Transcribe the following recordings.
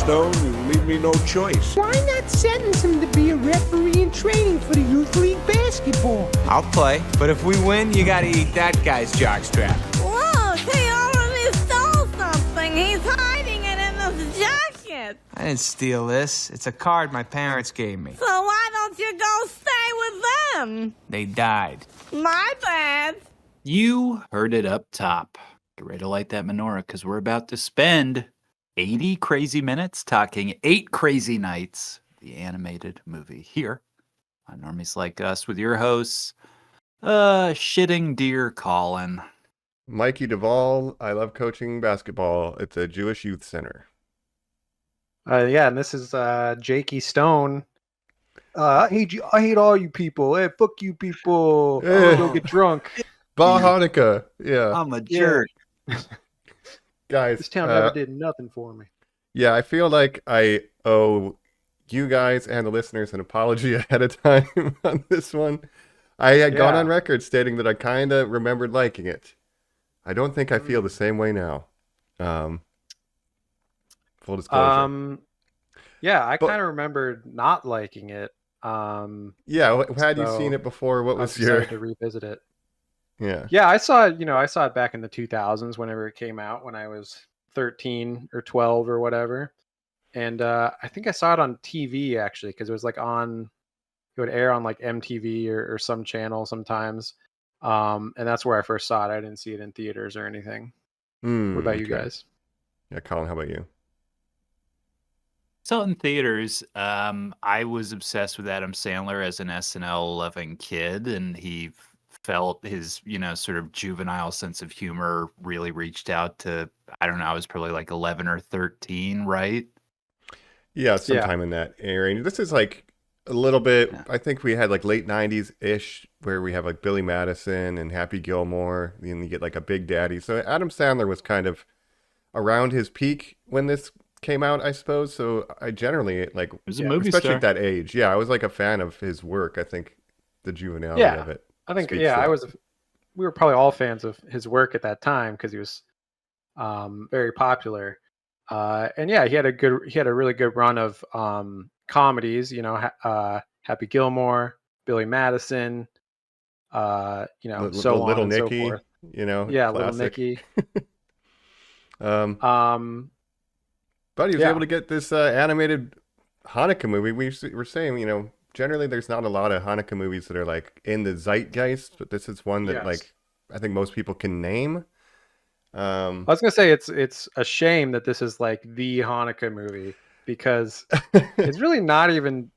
Stone. You leave me no choice. Why not sentence him to be a referee in training for the youth league basketball? I'll play, but if we win, you gotta eat that guy's jockstrap. Look, he already stole something. He's hiding it in his jacket. I didn't steal this. It's a card my parents gave me. So why don't you go stay with them? They died. My bad. You heard it up top. Get ready to light that menorah because we're about to spend 80 crazy minutes talking 8 Crazy Nights, the animated movie, here on Normies Like Us with your hosts, Shitting Dear Colin. Mikey Duvall, I love coaching basketball. It's a Jewish youth center. Yeah, and this is Jakey Stone. I hate all you people. Hey, fuck you people. I'm gonna go get drunk. Bah Hanukkah. Yeah. I'm a jerk. Guys. This town never did nothing for me. Yeah, I feel like I owe you guys and the listeners an apology ahead of time on this one. I had gone on record stating that I kind of remembered liking it. I don't think I feel the same way now. Full disclosure. Yeah, I kind of remembered not liking it. Yeah, had you seen it before? What was your to revisit it? Yeah. Yeah, I saw it back in the 2000s whenever it came out when I was 13 or 12 or whatever. And I think I saw it on TV actually because it was like it would air on like MTV or some channel sometimes. And that's where I first saw it. I didn't see it in theaters or anything. What about you guys? Yeah, Colin, how about you? So in theaters, I was obsessed with Adam Sandler as an SNL loving kid, and he felt his, sort of juvenile sense of humor really reached out to, I don't know, I was probably like 11 or 13, right? Yeah, sometime in that area. This is like a little bit, I think we had like late 90s-ish where we have like Billy Madison and Happy Gilmore, and you get like a Big Daddy. So Adam Sandler was kind of around his peak when this came out, I suppose. So I generally like, it was a movie especially star. At that age. Yeah, I was like a fan of his work. I think the juvenility of it. I think we were probably all fans of his work at that time because he was very popular. And yeah, he had a really good run of comedies, Happy Gilmore, Billy Madison, so on Little and Nicky, so forth. Yeah, Little Nicky. But he was able to get this animated Hanukkah movie. We were saying, generally there's not a lot of Hanukkah movies that are like in the zeitgeist, but this is one that like I think most people can name. I was gonna say it's a shame that this is like the Hanukkah movie because it's really not even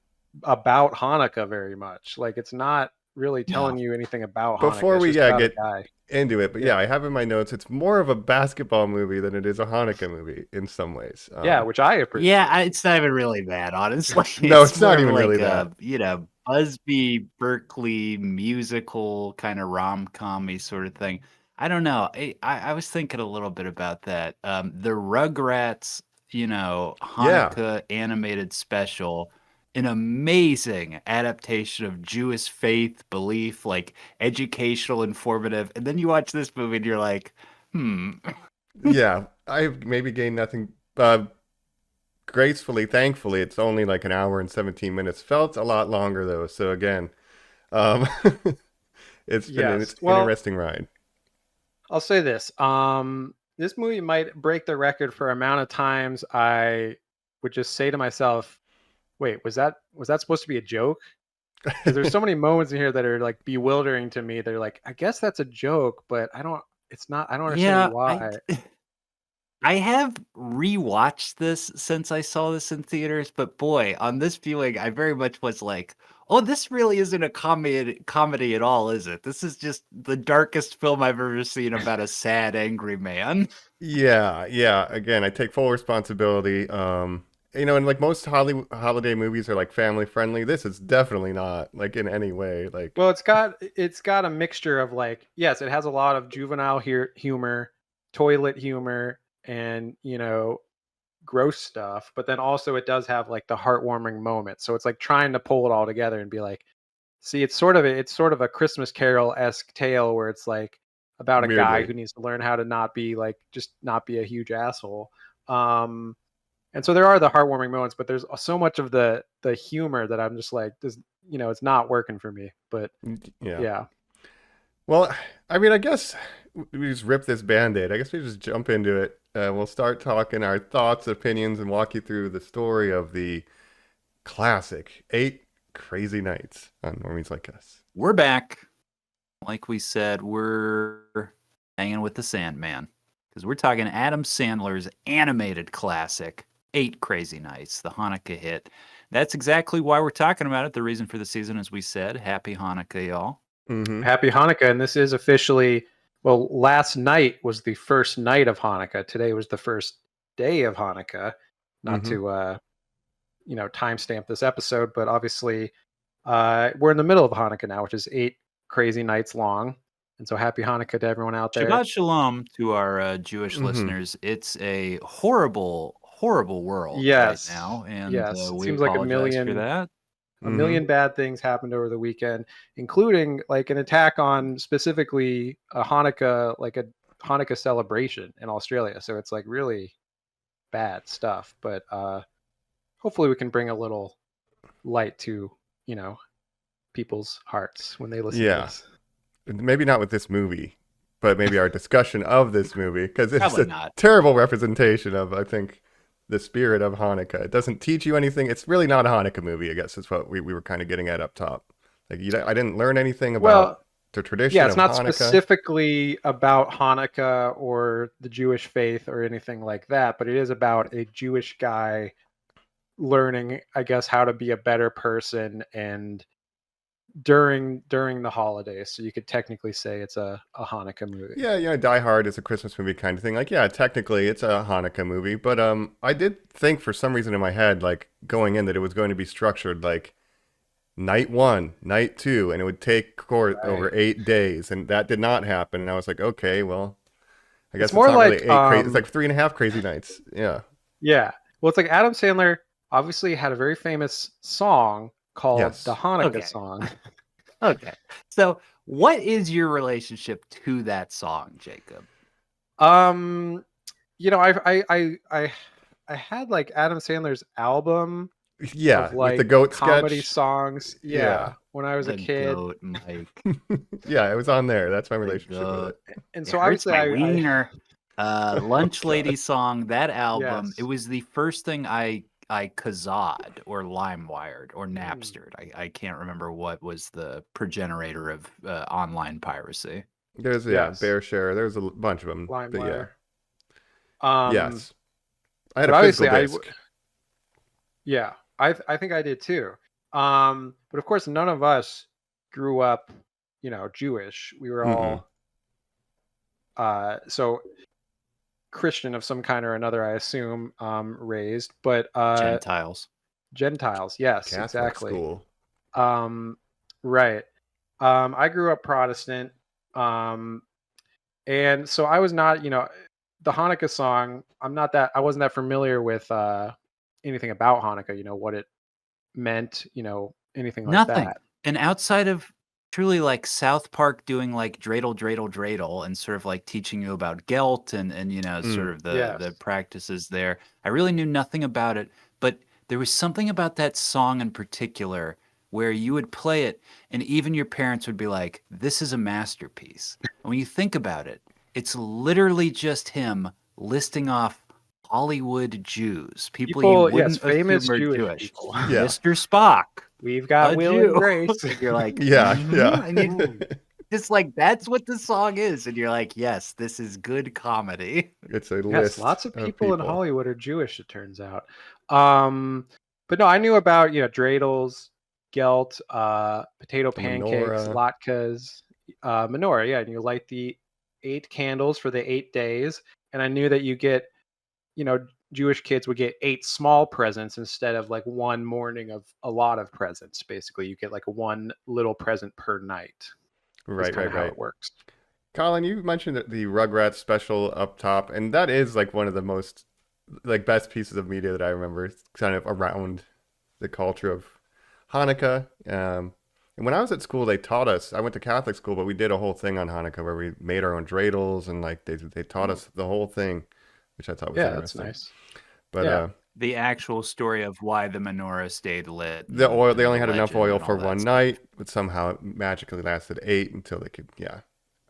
about Hanukkah very much. Like it's not really telling you anything about Hanukkah. Before we get into it, but I have in my notes it's more of a basketball movie than it is a Hanukkah movie in some ways. Which I appreciate. Yeah, it's not even really that, honestly. No, it's not even really that. Busby Berkeley musical kind of rom-com-y sort of thing. I don't know. I was thinking a little bit about that. The Rugrats, Hanukkah animated special, an amazing adaptation of Jewish faith, belief, like educational, informative. And then you watch this movie and you're like, Yeah, I've maybe gained nothing. Gracefully, thankfully, it's only like an hour and 17 minutes. Felt a lot longer though. So again, it's been an interesting ride. I'll say this. This movie might break the record for amount of times I would just say to myself, wait, was that supposed to be a joke? Because there's so many moments in here that are like bewildering to me. They're like, I guess that's a joke, but I don't understand why. I have rewatched this since I saw this in theaters, but boy, on this viewing, I very much was like, oh, this really isn't a comedy at all, is it? This is just the darkest film I've ever seen about a sad, angry man. Yeah. Again, I take full responsibility. And like most holiday movies are like family friendly. This is definitely not like in any way like. Well, it's got a mixture of like, yes, it has a lot of juvenile humor, toilet humor, and gross stuff, but then also it does have like the heartwarming moments. So it's like trying to pull it all together and be like, see, it's sort of a Christmas Carol-esque tale where it's like about a guy who needs to learn how to not be a huge asshole. And And so there are the heartwarming moments, but there's so much of the humor that I'm just like, this, it's not working for me. But yeah. Well, I mean, I guess we just rip this Band-Aid. I guess we just jump into it. We'll start talking our thoughts, opinions, and walk you through the story of the classic 8 Crazy Nights on Normies Like Us. We're back. Like we said, we're hanging with the Sandman because we're talking Adam Sandler's animated classic, 8 Crazy Nights, the Hanukkah hit. That's exactly why we're talking about it. The reason for the season, as we said, Happy Hanukkah, y'all. Mm-hmm. Happy Hanukkah. And this is officially, well, last night was the first night of Hanukkah. Today was the first day of Hanukkah. Not to, timestamp this episode, but obviously we're in the middle of Hanukkah now, which is 8 crazy nights long. And so happy Hanukkah to everyone out there. Shabbat Shalom to our Jewish listeners. It's a horrible, horrible world right now. And it we seems like apologize for that. A million bad things happened over the weekend, including like an attack on specifically a Hanukkah celebration in Australia. So it's like really bad stuff. But hopefully we can bring a little light to, people's hearts when they listen to this. Maybe not with this movie, but maybe our discussion of this movie, because it's Probably a not. terrible representation of, I think, the spirit of Hanukkah. It doesn't teach you anything. It's really not a Hanukkah movie, I guess, is what we were kind of getting at up top. Like, I didn't learn anything about the tradition of Hanukkah. Yeah, it's not specifically about Hanukkah or the Jewish faith or anything like that, but it is about a Jewish guy learning, I guess, how to be a better person and during the holidays. So you could technically say it's a Hanukkah movie. Yeah, Die Hard is a Christmas movie kind of thing. Like, yeah, technically it's a Hanukkah movie, but I did think for some reason in my head, like going in, that it was going to be structured like night 1, night 2, and it would take court over 8 days, and that did not happen. And I was like, okay, well, I guess it's more not like really 8 it's like 3.5 crazy nights. Yeah. Well, it's like Adam Sandler obviously had a very famous song called the Hanukkah song. Okay. So what is your relationship to that song, Jacob? I had like Adam Sandler's album of, like, with the goat comedy sketch songs. When I was a kid. Goat, Mike. Yeah, it was on there. That's my relationship with it. And so obviously wiener. Lunch Lady song, that album, it was the first thing I Kazad or LimeWired or Napstered. I can't remember what was the progenitor of online piracy. There's BearShare. There's a bunch of them. LimeWire. Yes. I had a physical disc. I think I did too. But of course, none of us grew up, Jewish. We were all so Christian of some kind or another, I assume, raised, but Gentiles, yes, Catholic exactly. School. Right. I grew up Protestant, and so I was not, the Hanukkah song. I wasn't that familiar with anything about Hanukkah. What it meant, anything like that. And outside of truly like South Park doing like dreidel, dreidel, dreidel, and sort of like teaching you about Gelt and sort of the practices there. I really knew nothing about it, but there was something about that song in particular where you would play it and even your parents would be like, this is a masterpiece. And when you think about it, it's literally just him listing off Hollywood Jews, people you wouldn't famous assume are Jewish Jewish. people. Mr. Spock. We've got Will and Grace. And you're like, And it's like, that's what the song is. And you're like, yes, this is good comedy. It's a list. Lots of people in Hollywood are Jewish, it turns out. But no, I knew about, dreidels, Gelt, potato pancakes, latkes, menorah. And you light the 8 candles for the 8 days. And I knew that you get, Jewish kids would get 8 small presents instead of like one morning of a lot of presents. Basically, you get like one little present per night. Right. How it works. Colin, you mentioned the Rugrats special up top, and that is like one of the most like best pieces of media that I remember. It's kind of around the culture of Hanukkah. And when I was at school, they taught us. I went to Catholic school, but we did a whole thing on Hanukkah where we made our own dreidels, and like they taught us the whole thing, which I thought was interesting. That's nice. But the actual story of why the menorah stayed lit. The oil, they and only the had enough legend oil and all for that one stuff. night, but somehow it magically lasted 8 until they could,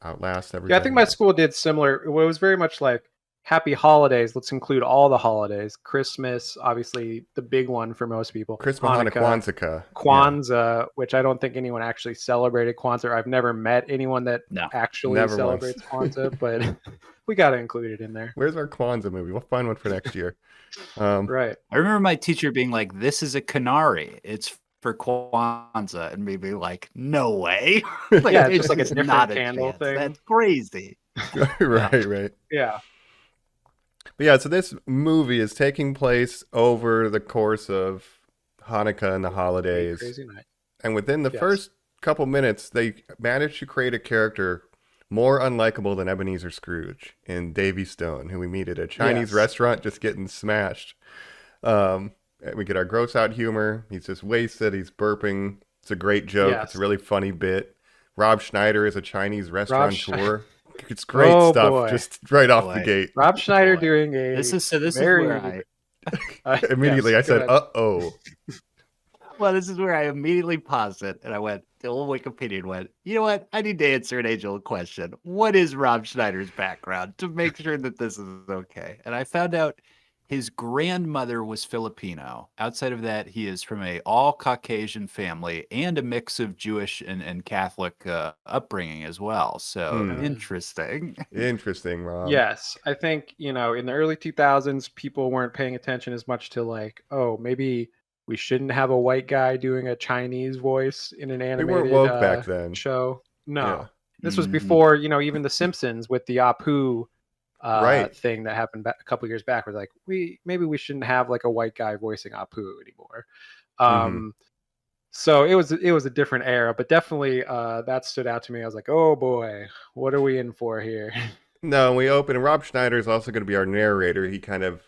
outlast everybody. Yeah, I think my school did similar. It was very much like happy holidays. Let's include all the holidays. Christmas, obviously the big one for most people. Christmas, Hanukkah, Kwanzaa, which I don't think anyone actually celebrated Kwanzaa. I've never met anyone that No. actually Never celebrates Kwanzaa, but we got to include it in there. Where's our Kwanzaa movie? We'll find one for next year. Right. I remember my teacher being like, "This is a canary. It's for Kwanzaa," and me being like, "No way!" Like, Yeah, it's just like a there's different not candle chance. thing. That's crazy. Right. Yeah. But yeah, so this movie is taking place over the course of Hanukkah and the holidays. Crazy night. And within the first couple minutes, they managed to create a character more unlikable than Ebenezer Scrooge in Davy Stone, who we meet at a Chinese restaurant just getting smashed. We get our gross out humor. He's just wasted. He's burping. It's a great joke. Yes. It's a really funny bit. Rob Schneider is a Chinese restaurateur. It's great Oh, stuff, boy. just right off the gate. Rob Schneider Boy. doing a This is very where Immediately, yes, I go said, ahead. "Uh-oh." this is where I immediately paused it and I went to old Wikipedia and went, you know what? I need to answer an age-old question. What is Rob Schneider's background to make sure that this is okay? And I found out his grandmother was Filipino. Outside of that, he is from a all Caucasian family and a mix of Jewish and Catholic upbringing as well. So interesting. Interesting, Rob. Yes, I think, in the early 2000s, people weren't paying attention as much to like, oh, maybe we shouldn't have a white guy doing a Chinese voice in an animated woke back then. show. No, Yeah. this was before, even The Simpsons with the Apu thing that happened a couple years back. Was like, maybe we shouldn't have like a white guy voicing Apu anymore. So it was a different era, but definitely that stood out to me. I was like, oh boy, what are we in for here? No, we open, and Rob Schneider is also going to be our narrator. He kind of,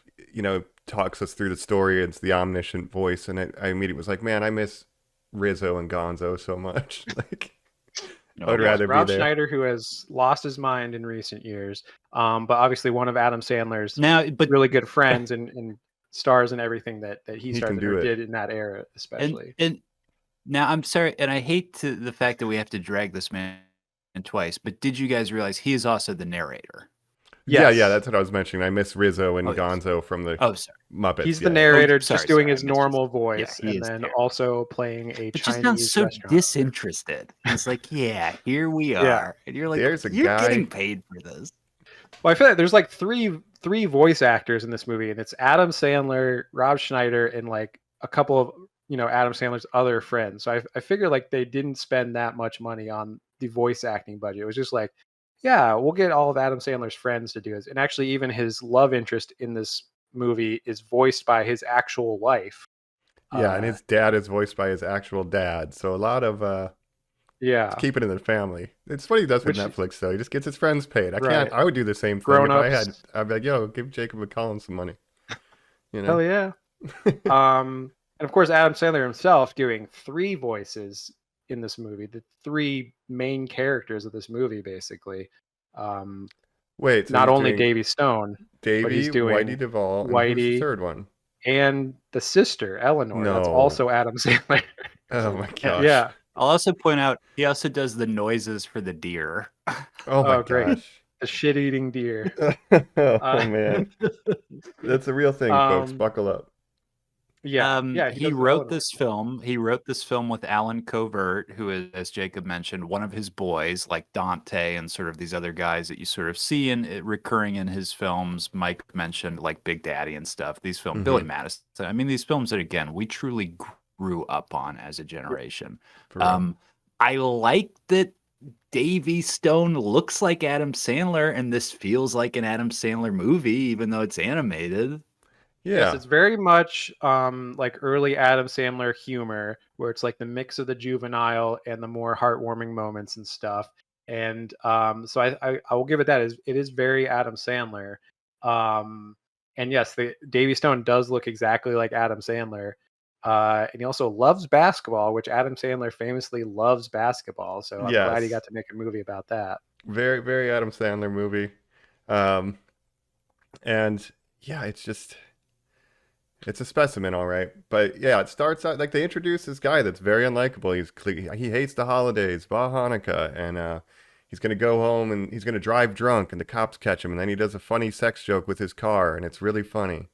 talks us through the story. It's the omniscient voice, and I immediately was like, man, I miss Rizzo and Gonzo so much. Like, I would rather Rob be there. Schneider, who has lost his mind in recent years, but obviously one of Adam Sandler's really good friends and stars in everything that he started or did in that era, especially. And now I'm sorry, and I hate the fact that we have to drag this man twice, but did you guys realize he is also the narrator? Yes. Yeah, that's what I was mentioning. I miss Rizzo and Gonzo from the Muppets. He's the narrator, sorry, just doing sorry, his normal voice, he and is then there. also playing a It just Chinese sounds so restaurant. disinterested. He's like, yeah, here we are. And you're like, There's a you're guy- getting paid for this. Well, I feel like there's like three voice actors in this movie, and it's Adam Sandler, Rob Schneider, and like a couple of Adam Sandler's other friends. So I figure like they didn't spend that much money on the voice acting budget. It was just like, yeah, we'll get all of Adam Sandler's friends to do it. And actually, even his love interest in this movie is voiced by his actual wife. Yeah, and his dad is voiced by his actual dad. So a lot of keep it in the family. It's what he does with Netflix, though. He just gets his friends paid. I would do the same thing if I had. I'd be like, yo, give Jacob and Colin some money. Hell yeah. And of course, Adam Sandler himself doing 3 voices in this movie, the 3 main characters of this movie, basically. Wait, so not only Davy Stone, but he's doing Whitey Duvall, and who's the third one, and the sister Eleanor. No. That's also Adam Sandler. Oh my gosh! Yeah. I'll also point out he also does the noises for the deer. Oh my great. gosh! The shit-eating deer. Oh man, that's a real thing, folks. Buckle up. Yeah, he wrote this film. He wrote this film with Alan Covert, who is, as Jacob mentioned, one of his boys, like Dante and sort of these other guys that you sort of see recurring in his films. Mike mentioned like Big Daddy and stuff. These films, Billy Madison. I mean, these films that again we truly grew up on as a generation. I like that Davy Stone looks like Adam Sandler, and this feels like an Adam Sandler movie, even though it's animated. Yeah. Yes, it's very much like early Adam Sandler humor, where it's like the mix of the juvenile and the more heartwarming moments and stuff. And so I will give it that. It is very Adam Sandler. And yes, Davy Stone does look exactly like Adam Sandler. And he also loves basketball, which Adam Sandler famously loves basketball. So I'm glad he got to make a movie about that. Very, very Adam Sandler movie. And yeah, it's just... It's a specimen, all right. But yeah, it starts out like they introduce this guy that's very unlikable. He hates the holidays, Bah Hanukkah, and he's gonna go home and he's gonna drive drunk, and the cops catch him, and then he does a funny sex joke with his car, and it's really funny,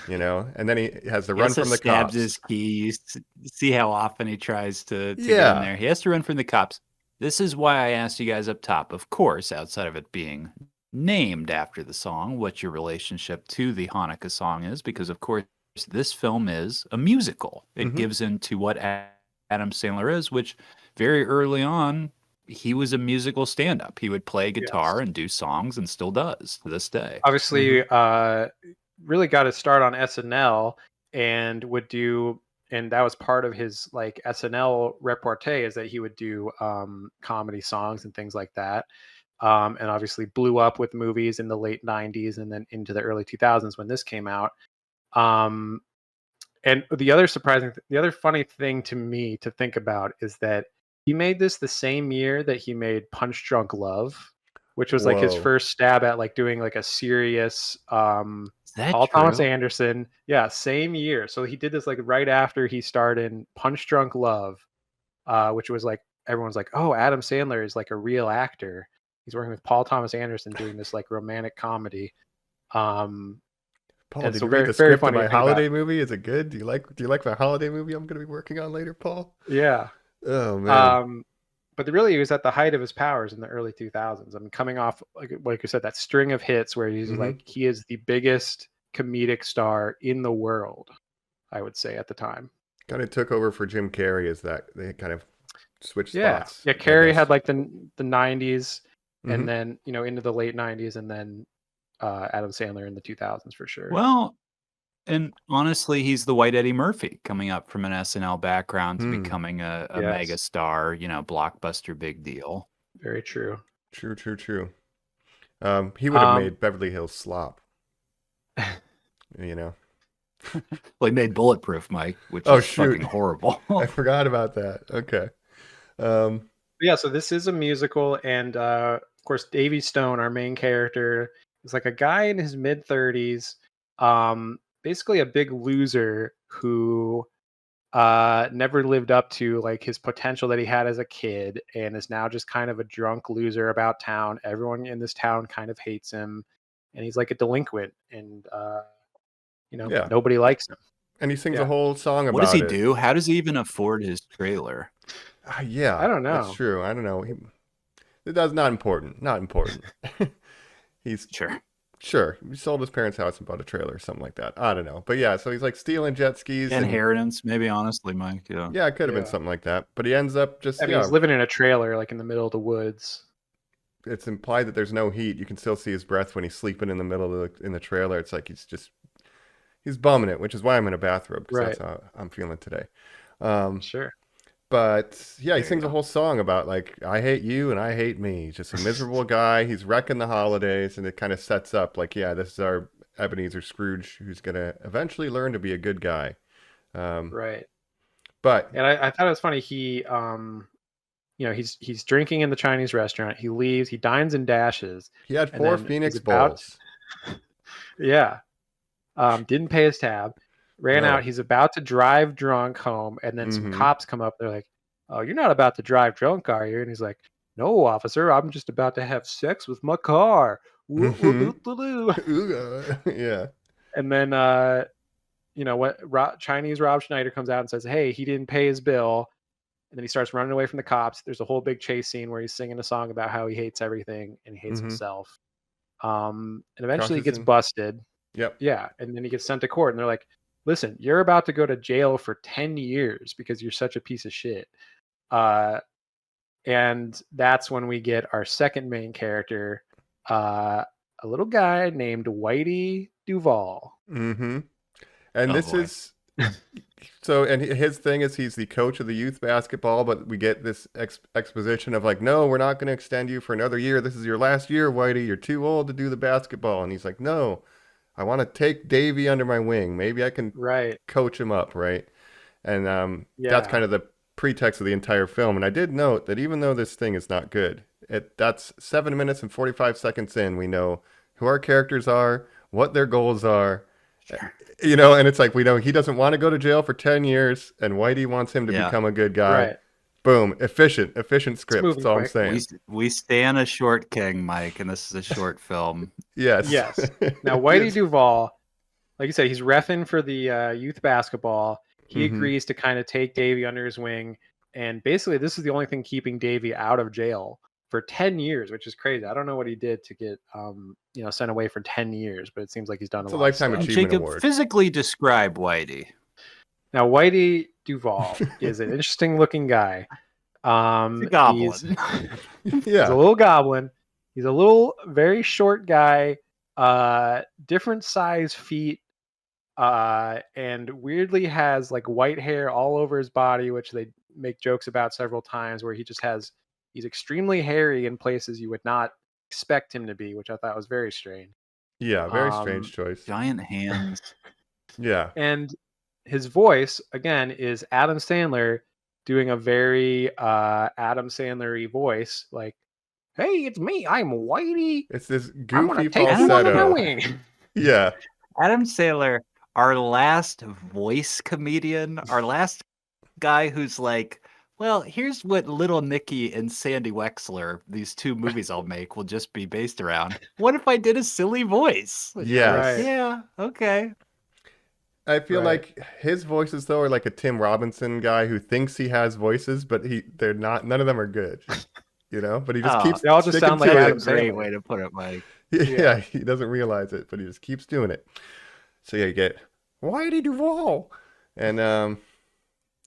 And then he has to He run also from the stabs cops. his keys. See how often he tries to get in Yeah. there. He has to run from the cops. This is why I asked you guys up top, of course, outside of it being named after the song, what your relationship to the Hanukkah song is, because of course this film is a musical. It gives into what Adam Sandler is, which very early on, he was a musical stand-up. He would play guitar and do songs and still does to this day. Obviously, really got his start on SNL and would do, and that was part of his like SNL repartee, is that he would do comedy songs and things like that. And obviously blew up with movies in the late 90s and then into the early 2000s when this came out. And the other funny thing to me to think about is that he made this the same year that he made Punch Drunk Love, which was like his Whoa. first stab at like doing like a serious Is that Paul Thomas true? Anderson. Yeah, same year. So he did this like right after he starred in Punch Drunk Love, which was like everyone's like, oh, Adam Sandler is like a real actor. He's working with Paul Thomas Anderson doing this like romantic comedy. Paul, And did so you read very, the very script of funny my to think about. holiday movie? Is it good? Do you like my holiday movie I'm going to be working on later, Paul? Yeah. Oh man. But really, he was at the height of his powers in the early 2000s. I mean, coming off like you said, that string of hits where he's like he is the biggest comedic star in the world, I would say at the time. Kind of took over for Jim Carrey as that they kind of switched spots. Yeah, I Carrey guess. had like the 90s and then into the late 90s, and then Adam Sandler in the 2000s for sure. Well, and honestly, he's the white Eddie Murphy coming up from an SNL background to becoming a mega star, blockbuster big deal. Very true. True. He would have made Beverly Hills Slop. Well, he made Bulletproof, Mike, which Oh, is shoot. fucking horrible. I forgot about that. Okay. Yeah, so this is a musical, and of course, Davy Stone, our main character, is like a guy in his mid 30s, basically a big loser who never lived up to like his potential that he had as a kid, and is now just kind of a drunk loser about town. Everyone in this town kind of hates him, and he's like a delinquent, and nobody likes him. And he sings a whole song about it. What does he do? How does he even afford his trailer? Yeah, I don't know. That's true. I don't know. That's not important. Not important. He's sure. He sold his parents' house and bought a trailer or something like that. I don't know. But yeah, so he's like stealing jet skis. Inheritance, maybe, honestly, Mike. Yeah, it could have been something like that. But he ends up just, he's living in a trailer, like in the middle of the woods. It's implied that there's no heat. You can still see his breath when he's sleeping in the middle of in the trailer. It's like he's bumming it, which is why I'm in a bathrobe, because that's how I'm feeling today. Sure. But yeah, he sings a whole song about like, I hate you and I hate me. He's just a miserable guy. He's wrecking the holidays, and it kind of sets up like, yeah, this is our Ebenezer Scrooge who's going to eventually learn to be a good guy. Right. But and I thought it was funny. He he's drinking in the Chinese restaurant. He leaves. He dines and dashes. He had 4 Phoenix bowls. Didn't pay his tab. Ran out. He's about to drive drunk home, and then some cops come up. They're like, "Oh, you're not about to drive drunk, are you?" And he's like, "No, officer. I'm just about to have sex with my car." Yeah. And then Chinese Rob Schneider comes out and says, "Hey, he didn't pay his bill." And then he starts running away from the cops. There's a whole big chase scene where he's singing a song about how he hates everything and he hates himself. And eventually he gets busted. Yep. Yeah. And then he gets sent to court, and they're like, "Listen, you're about to go to jail for 10 years because you're such a piece of shit." And that's when we get our second main character, a little guy named Whitey Duvall. And this is so, and his thing is he's the coach of the youth basketball, but we get this exposition of like, no, we're not going to extend you for another year. This is your last year, Whitey. You're too old to do the basketball. And he's like, no, I want to take Davey under my wing. Maybe I can coach him up, right? And that's kind of the pretext of the entire film. And I did note that even though this thing is not good, that's 7 minutes and 45 seconds in, we know who our characters are, what their goals are, You know, and it's like he doesn't want to go to jail for 10 years, and Whitey wants him to Yeah. become a good guy. Right. Boom, efficient script. moving That's all I'm quick. saying. We stand a short king, Mike, and this is a short film. Yes. Yes. Now, Whitey Duvall, like you said, he's reffing for the youth basketball. He Mhm. agrees to kind of take Davey under his wing, and basically, this is the only thing keeping Davey out of jail for 10 years, which is crazy. I don't know what he did to get sent away for 10 years, but it seems like he's done It's a a lot. lifetime of stuff. achievement Jacob, award. physically describe Whitey. Now, Whitey Duvall is an interesting looking guy. He's a goblin. He's Yeah. a little goblin. He's a little, very short guy, different size feet, and weirdly has like white hair all over his body, which they make jokes about several times, where he's extremely hairy in places you would not expect him to be, which I thought was very strange. Yeah, very strange choice. Giant hands. Yeah. And his voice, again, is Adam Sandler doing a very Adam Sandler-y voice, like, "Hey, it's me. I'm Whitey. It's this I'm gonna goofy take you under my falsetto. wing." Yeah. Adam Sandler, our last voice comedian, our last guy who's like, well, here's what Little Nicky and Sandy Wexler, these two movies I'll make, will just be based around. What if I did a silly voice? Yes. Right. Yeah, okay. I feel Right. like his voices though are like a Tim Robinson guy who thinks he has voices, but they're not. None of them are good. You know, but he just Oh, keeps. They all just sticking sound like to Adam it. Great Sandler. way to put it, Mike. Yeah, he doesn't realize it, but he just keeps doing it. So yeah, you get Whitey Duvall, and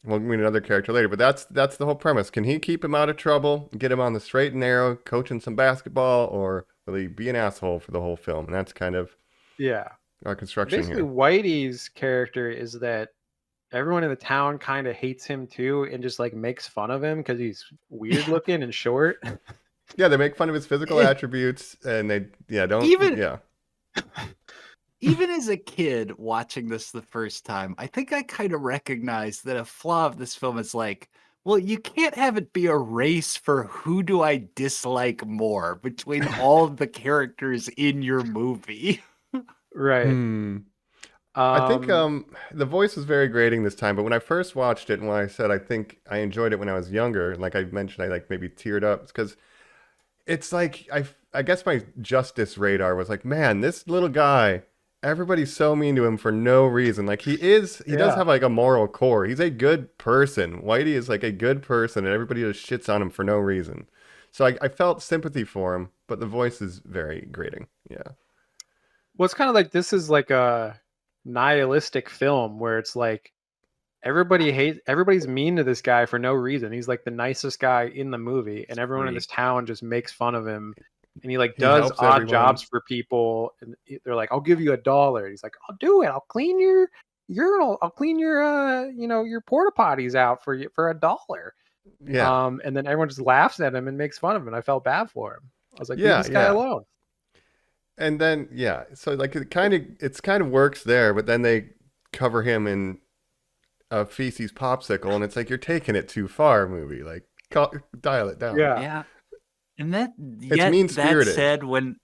we'll meet another character later. But that's the whole premise. Can he keep him out of trouble, get him on the straight and narrow, coaching some basketball, or will he be an asshole for the whole film? And that's kind of Yeah. our construction Basically, here. Whitey's character is that everyone in the town kind of hates him too, and just like makes fun of him because he's weird looking and short. Yeah, they make fun of his physical attributes, and they don't Even- yeah. Even as a kid watching this the first time, I think I kind of recognized that a flaw of this film is like, well, you can't have it be a race for who do I dislike more between all of the characters in your movie. Right. I think the voice was very grating this time, but when I first watched it, and when I said I think I enjoyed it when I was younger, like I mentioned, I like maybe teared up because it's like I guess my justice radar was like, man, this little guy, everybody's so mean to him for no reason. Like he does have like a moral core. He's a good person. Whitey is like a good person, and everybody just shits on him for no reason. So I felt sympathy for him, but the voice is very grating. Yeah. Well, it's kind of like this is like a nihilistic film where it's like everybody's mean to this guy for no reason. He's like the nicest guy in the movie, and everyone in this town just makes fun of him. And he like does helps odd everyone. jobs for people, and they're like, "I'll give you $1." He's like, "I'll do it. I'll clean your urinal. I'll clean your your porta potties out for you for $1." Yeah. And then everyone just laughs at him and makes fun of him. And I felt bad for him. I was like, Yeah, "Leave this guy yeah. alone." And then so like it kind of works there, but then they cover him in a feces popsicle, and it's like you're taking it too far, movie. Like dial it down. Yeah. Yeah. And that mean-spirited. that said, when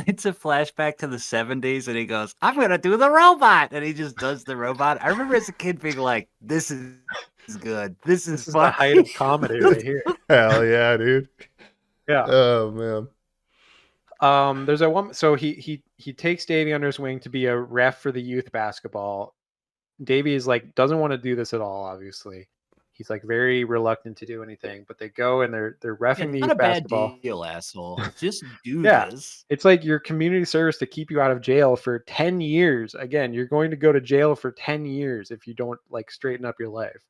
it's a flashback to the 70s and he goes, I'm gonna do the robot, and he just does the robot. I remember as a kid being like, this is good. This is This is fun. the height of comedy right here. Hell yeah, dude. Yeah. Oh man. There's a woman. So he takes Davey under his wing to be a ref for the youth basketball. Davey is like doesn't want to do this at all. Obviously, he's like very reluctant to do anything. But they go and they're reffing the Not youth a bad basketball. deal, asshole. Just do Yeah. this. It's like your community service to keep you out of jail for 10 years. Again, you're going to go to jail for 10 years if you don't like straighten up your life.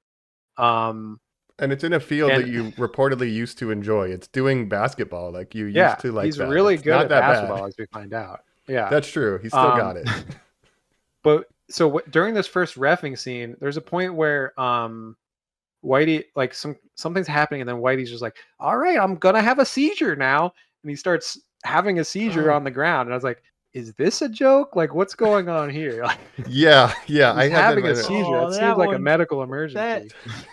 And it's in a field that And- you reportedly used to enjoy. It's doing basketball, like you Yeah, used to like. he's that. really It's good not at that basketball, bad. as we find out. Yeah, That's true. He still got it. But so during this first reffing scene, there's a point where Whitey, like something's happening, and then Whitey's just like, "All right, I'm gonna have a seizure now," and he starts having a seizure on the ground. And I was like, "Is this a joke? Like, what's going on here?" Like, Yeah. I he's had having that a in my- seizure. Oh, It that seems like a one- medical emergency.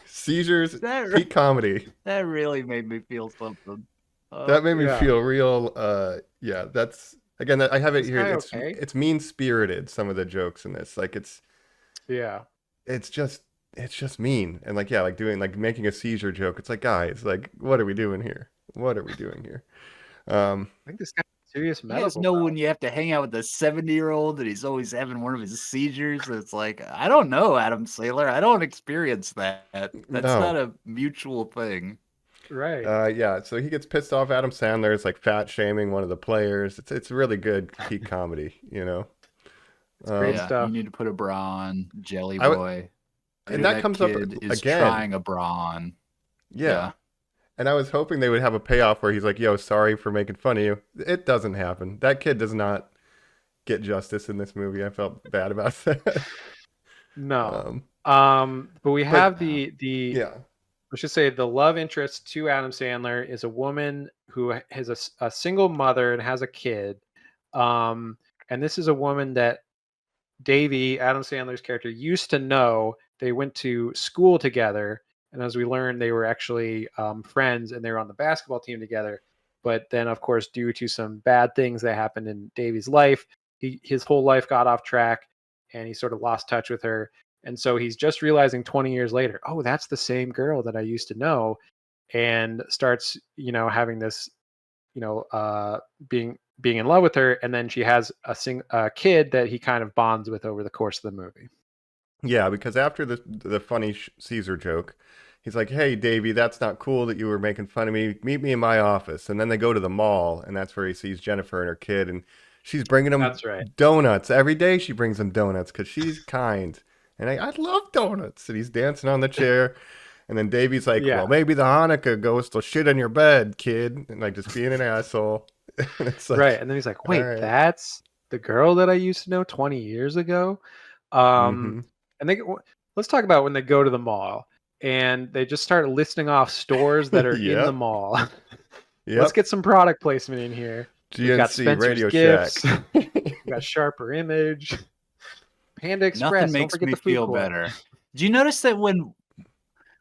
seizures. That- Peak comedy. That really made me feel something. That made me yeah. feel real. Yeah, that's Again, I have it Is here. guy It's okay? it's mean spirited. Some of the jokes in this, like Yeah. it's just mean and like yeah, like doing like making a seizure joke. It's like guys, like what are we doing here? What are we doing here? I think this guy's serious You guys medical know problem. when you have to hang out with a 70-year-old and he's always having one of his seizures? It's like, I don't know, Adam Sandler. I don't experience that. That's not No. a mutual thing. Right. Yeah, so he gets pissed off. Adam Sandler is like fat shaming one of the players. It's really good peak comedy, you know. It's great Yeah, stuff. you need to put a bra on, Jelly I w- Boy. and that comes up kid is again. trying a bra on. Yeah. And I was hoping they would have a payoff where he's like, "Yo, sorry for making fun of you." It doesn't happen. That kid does not get justice in this movie. I felt bad about that. No. But we have the Yeah. I should say the love interest to Adam Sandler is a woman who has a single mother and has a kid. And this is a woman that Davey, Adam Sandler's character, used to know. They went to school together. And as we learned, they were actually friends and they were on the basketball team together. But then, of course, due to some bad things that happened in Davey's life, his whole life got off track and he sort of lost touch with her. And so he's just realizing 20 years later, oh, that's the same girl that I used to know, and starts, having this, being in love with her. And then she has a kid that he kind of bonds with over the course of the movie. Yeah, because after the funny Caesar joke, he's like, "Hey, Davey, that's not cool that you were making fun of me. Meet me in my office." And then they go to the mall, and that's where he sees Jennifer and her kid, and she's bringing him That's right. donuts every day. She brings him donuts because she's kind, and I love donuts. And he's dancing on the chair, and then Davey's like, Yeah. "Well, maybe the Hanukkah ghost will shit in your bed, kid," and like just being an asshole. And it's like, Right. And then he's like, wait, right. that's the girl that I used to know 20 years ago. Mm-hmm. And let's talk about when they go to the mall and they just start listing off stores that are in the Yep. mall. Yep. Let's get some product placement in here. We've got GNC Spencer's Radio Gifts. Shack. We've got Sharper Image. Panda Express. Nothing Don't makes forget me the food feel court. better. Do you notice that when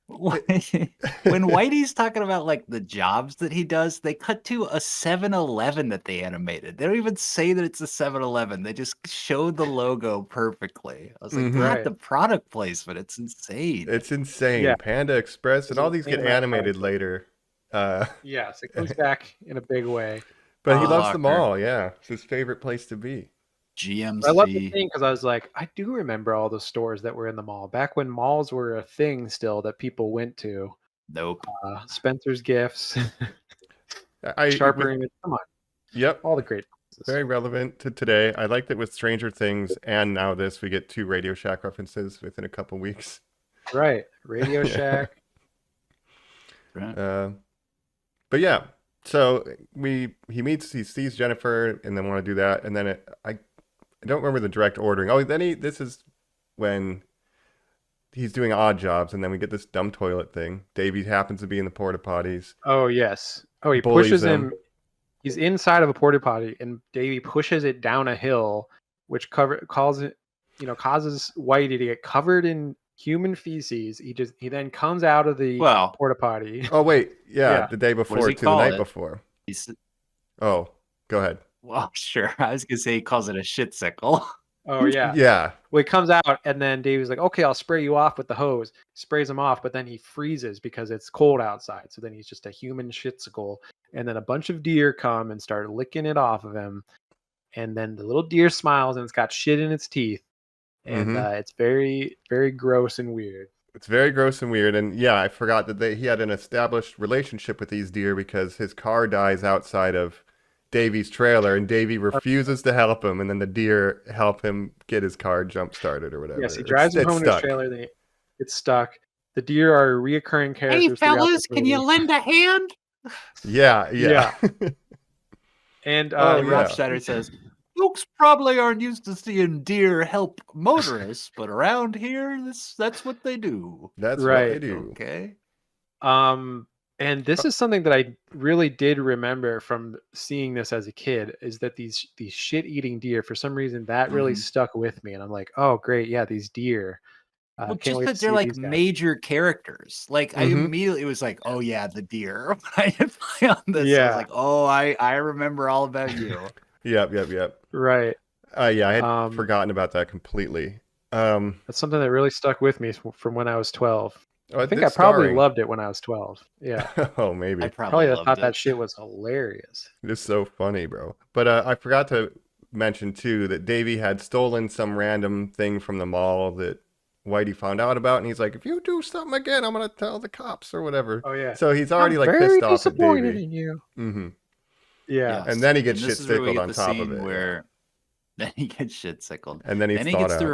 Whitey's talking about like the jobs that he does, they cut to a 7-Eleven that they animated. They don't even say that it's a 7-Eleven. They just show the logo perfectly. I was like, Mhm. God, Right. the product placement, it's insane. It's insane. Yeah. Panda Express and all these get Insane amount of animated product. later. Yes, it comes back in a big way. But he Foot loves them Locker. all. Yeah, it's his favorite place to be. GMC. I love the thing because I was like, I do remember all the stores that were in the mall back when malls were a thing still that people went to. Nope. Spencer's Gifts, I Sharper with- Image. Come on, Yep, all the great places. very relevant to today. I liked it with Stranger Things and now this. We get 2 Radio Shack references within a couple weeks. Right, Radio Yeah. Shack. Right. But yeah, so he sees Jennifer and then want to do that, and then I don't remember the direct ordering. Oh, then this is when he's doing odd jobs, and then we get this dumb toilet thing. Davey happens to be in the porta potties. Oh yes. Oh, he Bullies pushes him. him. He's inside of a porta potty, and Davey pushes it down a hill, which causes Whitey to get covered in human feces. He then comes out of the Well, porta potty. Oh wait, yeah, Yeah. the day does before he to the call night it? before. he's, Oh, go ahead. well, sure. I was gonna say he calls it a shit sickle. Oh yeah. Yeah. Well, he comes out, and then Davey's like, "Okay, I'll spray you off with the hose." Sprays him off, but then he freezes because it's cold outside. So then he's just a human shitsicle. And then a bunch of deer come and start licking it off of him. And then the little deer smiles, and it's got shit in its teeth. And it's very, very gross and weird. It's very gross and weird. And yeah, I forgot that he had an established relationship with these deer because his car dies outside of Davey's trailer, and Davey refuses to help him, and then the deer help him get his car jump started or whatever. Yes, he drives him It's home in his stuck. trailer. Then he gets stuck. The deer are reoccurring characters. throughout the movie. lend a hand? Yeah. And Oh, And yeah. Rob Schneider says, folks probably aren't used to seeing deer help motorists, but around here, that's what they do. That's Right. what they do. Okay. And this is something that I really did remember from seeing this as a kid, is that these shit-eating deer, for some reason, that really Mhm. stuck with me. And I'm like, oh, great, yeah, these deer. Well, Can't just wait that to they're see like these guys. major characters. Like I Mhm. immediately was like, oh yeah, the deer. When I hit play on this, I Yeah. was like, oh, I remember all about you. Yep. Right. Yeah, I had Um, forgotten about that completely. that's something that really stuck with me from when I was 12. I think I It's probably starring. loved it when I was 12. Yeah. Oh, I maybe. probably Probably loved thought that it. shit was hilarious. It's so funny, bro. But I forgot to mention too that Davey had stolen some random thing from the mall that Whitey found out about, and he's like, "If you do something again, I'm gonna tell the cops or whatever." Oh yeah. So he's already I'm like very pissed off at disappointed Davey. in you. Mm-hmm. Yeah. And Yes. then he gets And shit this is where we sickled get on the top of scene it. where then he gets shit sickled. And then he's Then he thawed gets the out.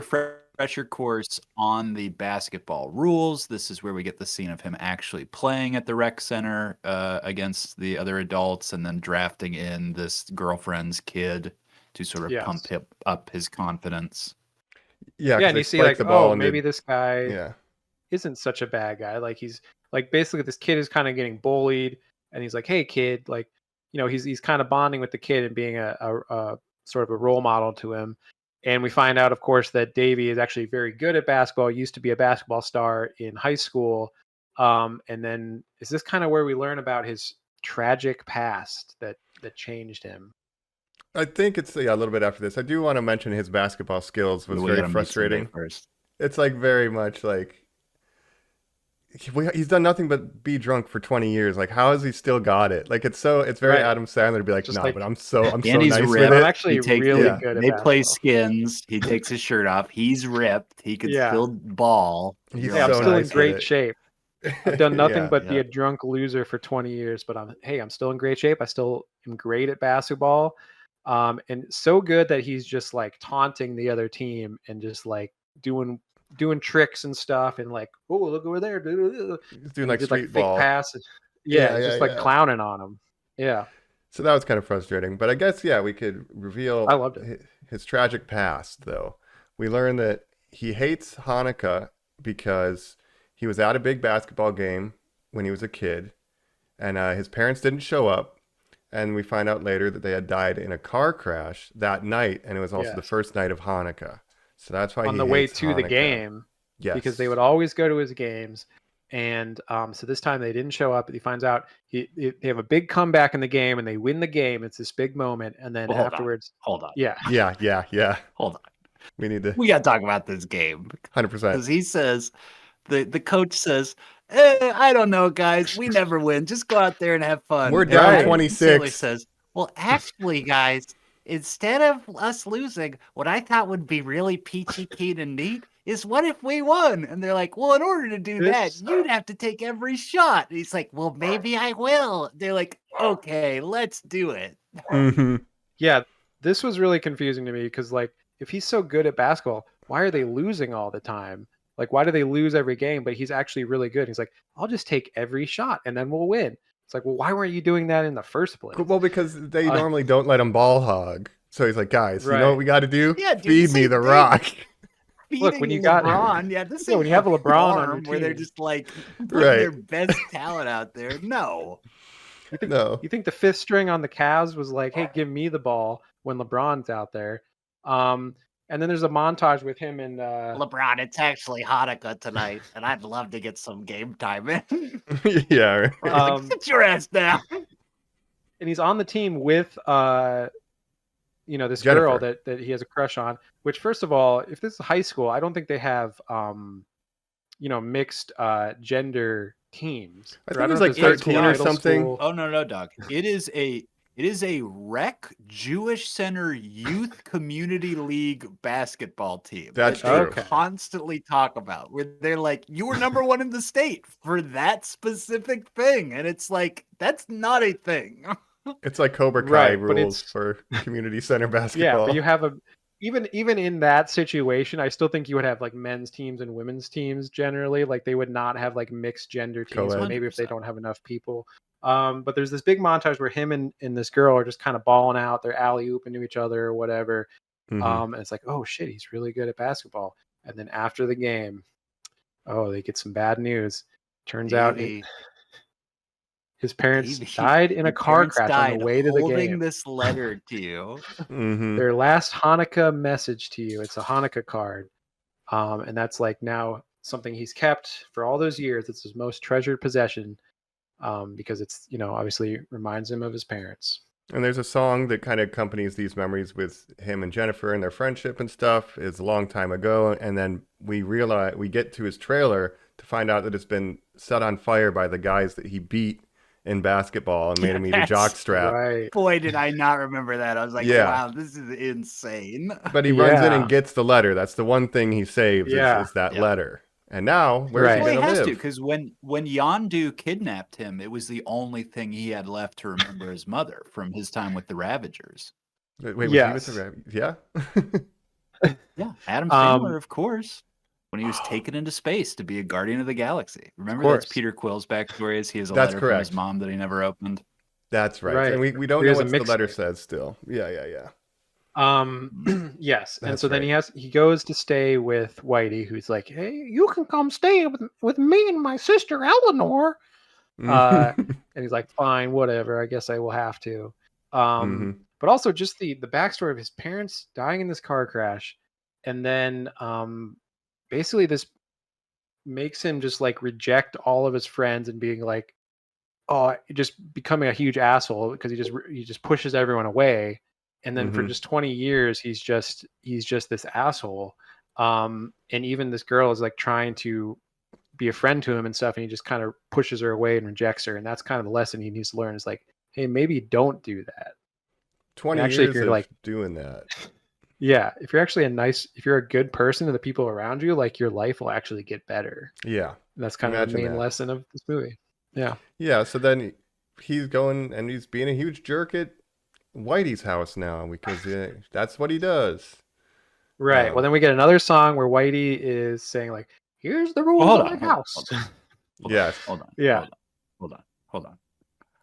refresher course on the basketball rules. This is where we get the scene of him actually playing at the rec center against the other adults and then drafting in this girlfriend's kid to sort of pump Yes. up his confidence. Yeah, Yeah, because and they you see spike like, the ball oh, into. maybe this guy Yeah. isn't such a bad guy. Like he's like basically this kid is kind of getting bullied, and he's like, hey kid, like he's kind of bonding with the kid and being a sort of a role model to him. And we find out, of course, that Davey is actually very good at basketball. Used to be a basketball star in high school, and then is this kind of where we learn about his tragic past that changed him? I think it's a little bit after this. I do want to mention his basketball skills was We very gotta meet somebody frustrating. first. It's like very much like he's done nothing but be drunk for 20 years. Like, how has he still got it? Like, it's very Right. Adam Sandler to be like, Just nah, like, but I'm so And nice he's with ripped. I'm it. actually He takes really Yeah. good at They play basketball. skins. He takes his shirt off. He's ripped. He can Yeah. still ball. He's You're Hey, I'm so still upset. in nice with great it. shape. I've done nothing Yeah. but be Yeah. a drunk loser for 20 years, but I'm still in great shape. I still am great at basketball. And so good that he's just like taunting the other team and just like doing tricks and stuff and like, oh, look over there. He's doing And he like did like street fake ball. passes. Yeah, he's just like Yeah. clowning on him. Yeah. So that was kind of frustrating. But I guess, yeah, we could reveal I loved it. his tragic past, though. We learn that he hates Hanukkah because he was at a big basketball game when he was a kid, and his parents didn't show up. And we find out later that they had died in a car crash that night, and it was also the Yes. first night of Hanukkah. So that's why On he the way hates to the Hanukkah. game. Yes. Because they would always go to his games. And so this time they didn't show up. He finds out they have a big comeback in the game and they win the game. It's this big moment. And then Well, hold on. afterwards, Hold on. yeah. Yeah. Hold on. We need to We got to talk about this game 100%. because he says the coach says, I don't know, guys. We never win. Just go out there and have fun. We're And down Adam 26. Sandler says, well, actually, guys, instead of us losing, what I thought would be really peachy keen and neat is what if we won? And they're like, well, in order to do that, you'd have to take every shot. And he's like, well, maybe I will. They're like, okay, let's do it. Mm-hmm. Yeah. This was really confusing to me because, like, if he's so good at basketball, why are they losing all the time? Like, why do they lose every game? But he's actually really good. He's like, I'll just take every shot and then we'll win. It's like, well, why weren't you doing that in the first place? Well, because they normally don't let him ball hog. So he's like, guys, you know what we got to do? Yeah, dude, Feed me same the thing. rock. Look, when you Feeding got LeBron, yeah, this yeah, when you have a LeBron on your where they're team. just like putting Right. their best talent out there. No. No. You think the fifth string on the Cavs was like, hey, give me the ball when LeBron's out there? And then there's a montage with him and LeBron, it's actually Hanukkah tonight, and I'd love to get some game time in. Yeah. Right. Sit your ass down. and he's on the team with this Jennifer. girl that he has a crush on. Which, first of all, if this is high school, I don't think they have mixed gender teams. I Or think it don't was know like if it's high 13 school, or middle something. school. Oh no, dog. It is a rec Jewish Center Youth Community League basketball team. That's that they true. Okay. constantly talk about where they're like, you were number one in the state for that specific thing, and it's like that's not a thing. It's like Cobra Kai Right, but rules it's- for community center Yeah, basketball. but you have even in that situation, I still think you would have like men's teams and women's teams generally. Like they would not have like mixed gender teams, Co-ed. but maybe if they 100%. don't have enough people. But there's this big montage where him and this girl are just kind of balling out, they're alley-ooping to each other or whatever. Mhm. And it's like, oh shit, he's really good at basketball. And then after the game, they get some bad news. Turns out Davey, his parents Davey, died in a your car parents crash on died the way to the holding game. this letter to you. Mhm. Their last Hanukkah message to you. It's a Hanukkah card. And that's like now something he's kept for all those years. It's his most treasured possession because it's, obviously reminds him of his parents. And there's a song that kind of accompanies these memories with him and Jennifer and their friendship and stuff. It's a long time ago. And then we get to his trailer to find out that it's been set on fire by the guys that he beat in basketball and made him eat a jockstrap. Right. Boy, did I not remember that. I was like, wow, this is insane. But he runs in and gets the letter. That's the one thing he saves is that Yep. letter. And now, where's he Well, going he has live? to, because when Yondu kidnapped him, it was the only thing he had left to remember his mother from his time with the Ravagers. Wait, was he with the Yeah? Yeah, Adam Sandler, of course. When he was taken into space to be a guardian of the galaxy. Remember that's Peter Quill's backstory is he has a letter from his mom that he never opened. That's right. And we don't know what the letter says still. Yeah. Yes. And That's so then he goes to stay with Whitey, who's like, hey, you can come stay with me and my sister Eleanor. And he's like, fine, whatever. I guess I will have to. But also just the backstory of his parents dying in this car crash. And then basically this makes him just like reject all of his friends and being like, just becoming a huge asshole because he just pushes everyone away. And then for just 20 years, he's just this asshole. And even this girl is like trying to be a friend to him and stuff. And he just kind of pushes her away and rejects her. And that's kind of the lesson he needs to learn is like, hey, maybe don't do that. 20 actually, years if you're of like doing that. Yeah. If you're actually if you're a good person to the people around you, like your life will actually get better. Yeah. And that's kind of the main lesson of this movie. Yeah. Yeah. So then he's going and he's being a huge jerk at Whitey's house now because that's what he does. Right. Well, then we get another song where Whitey is saying like, here's the rules of my house. Yes. Hold on. Yeah. Hold on.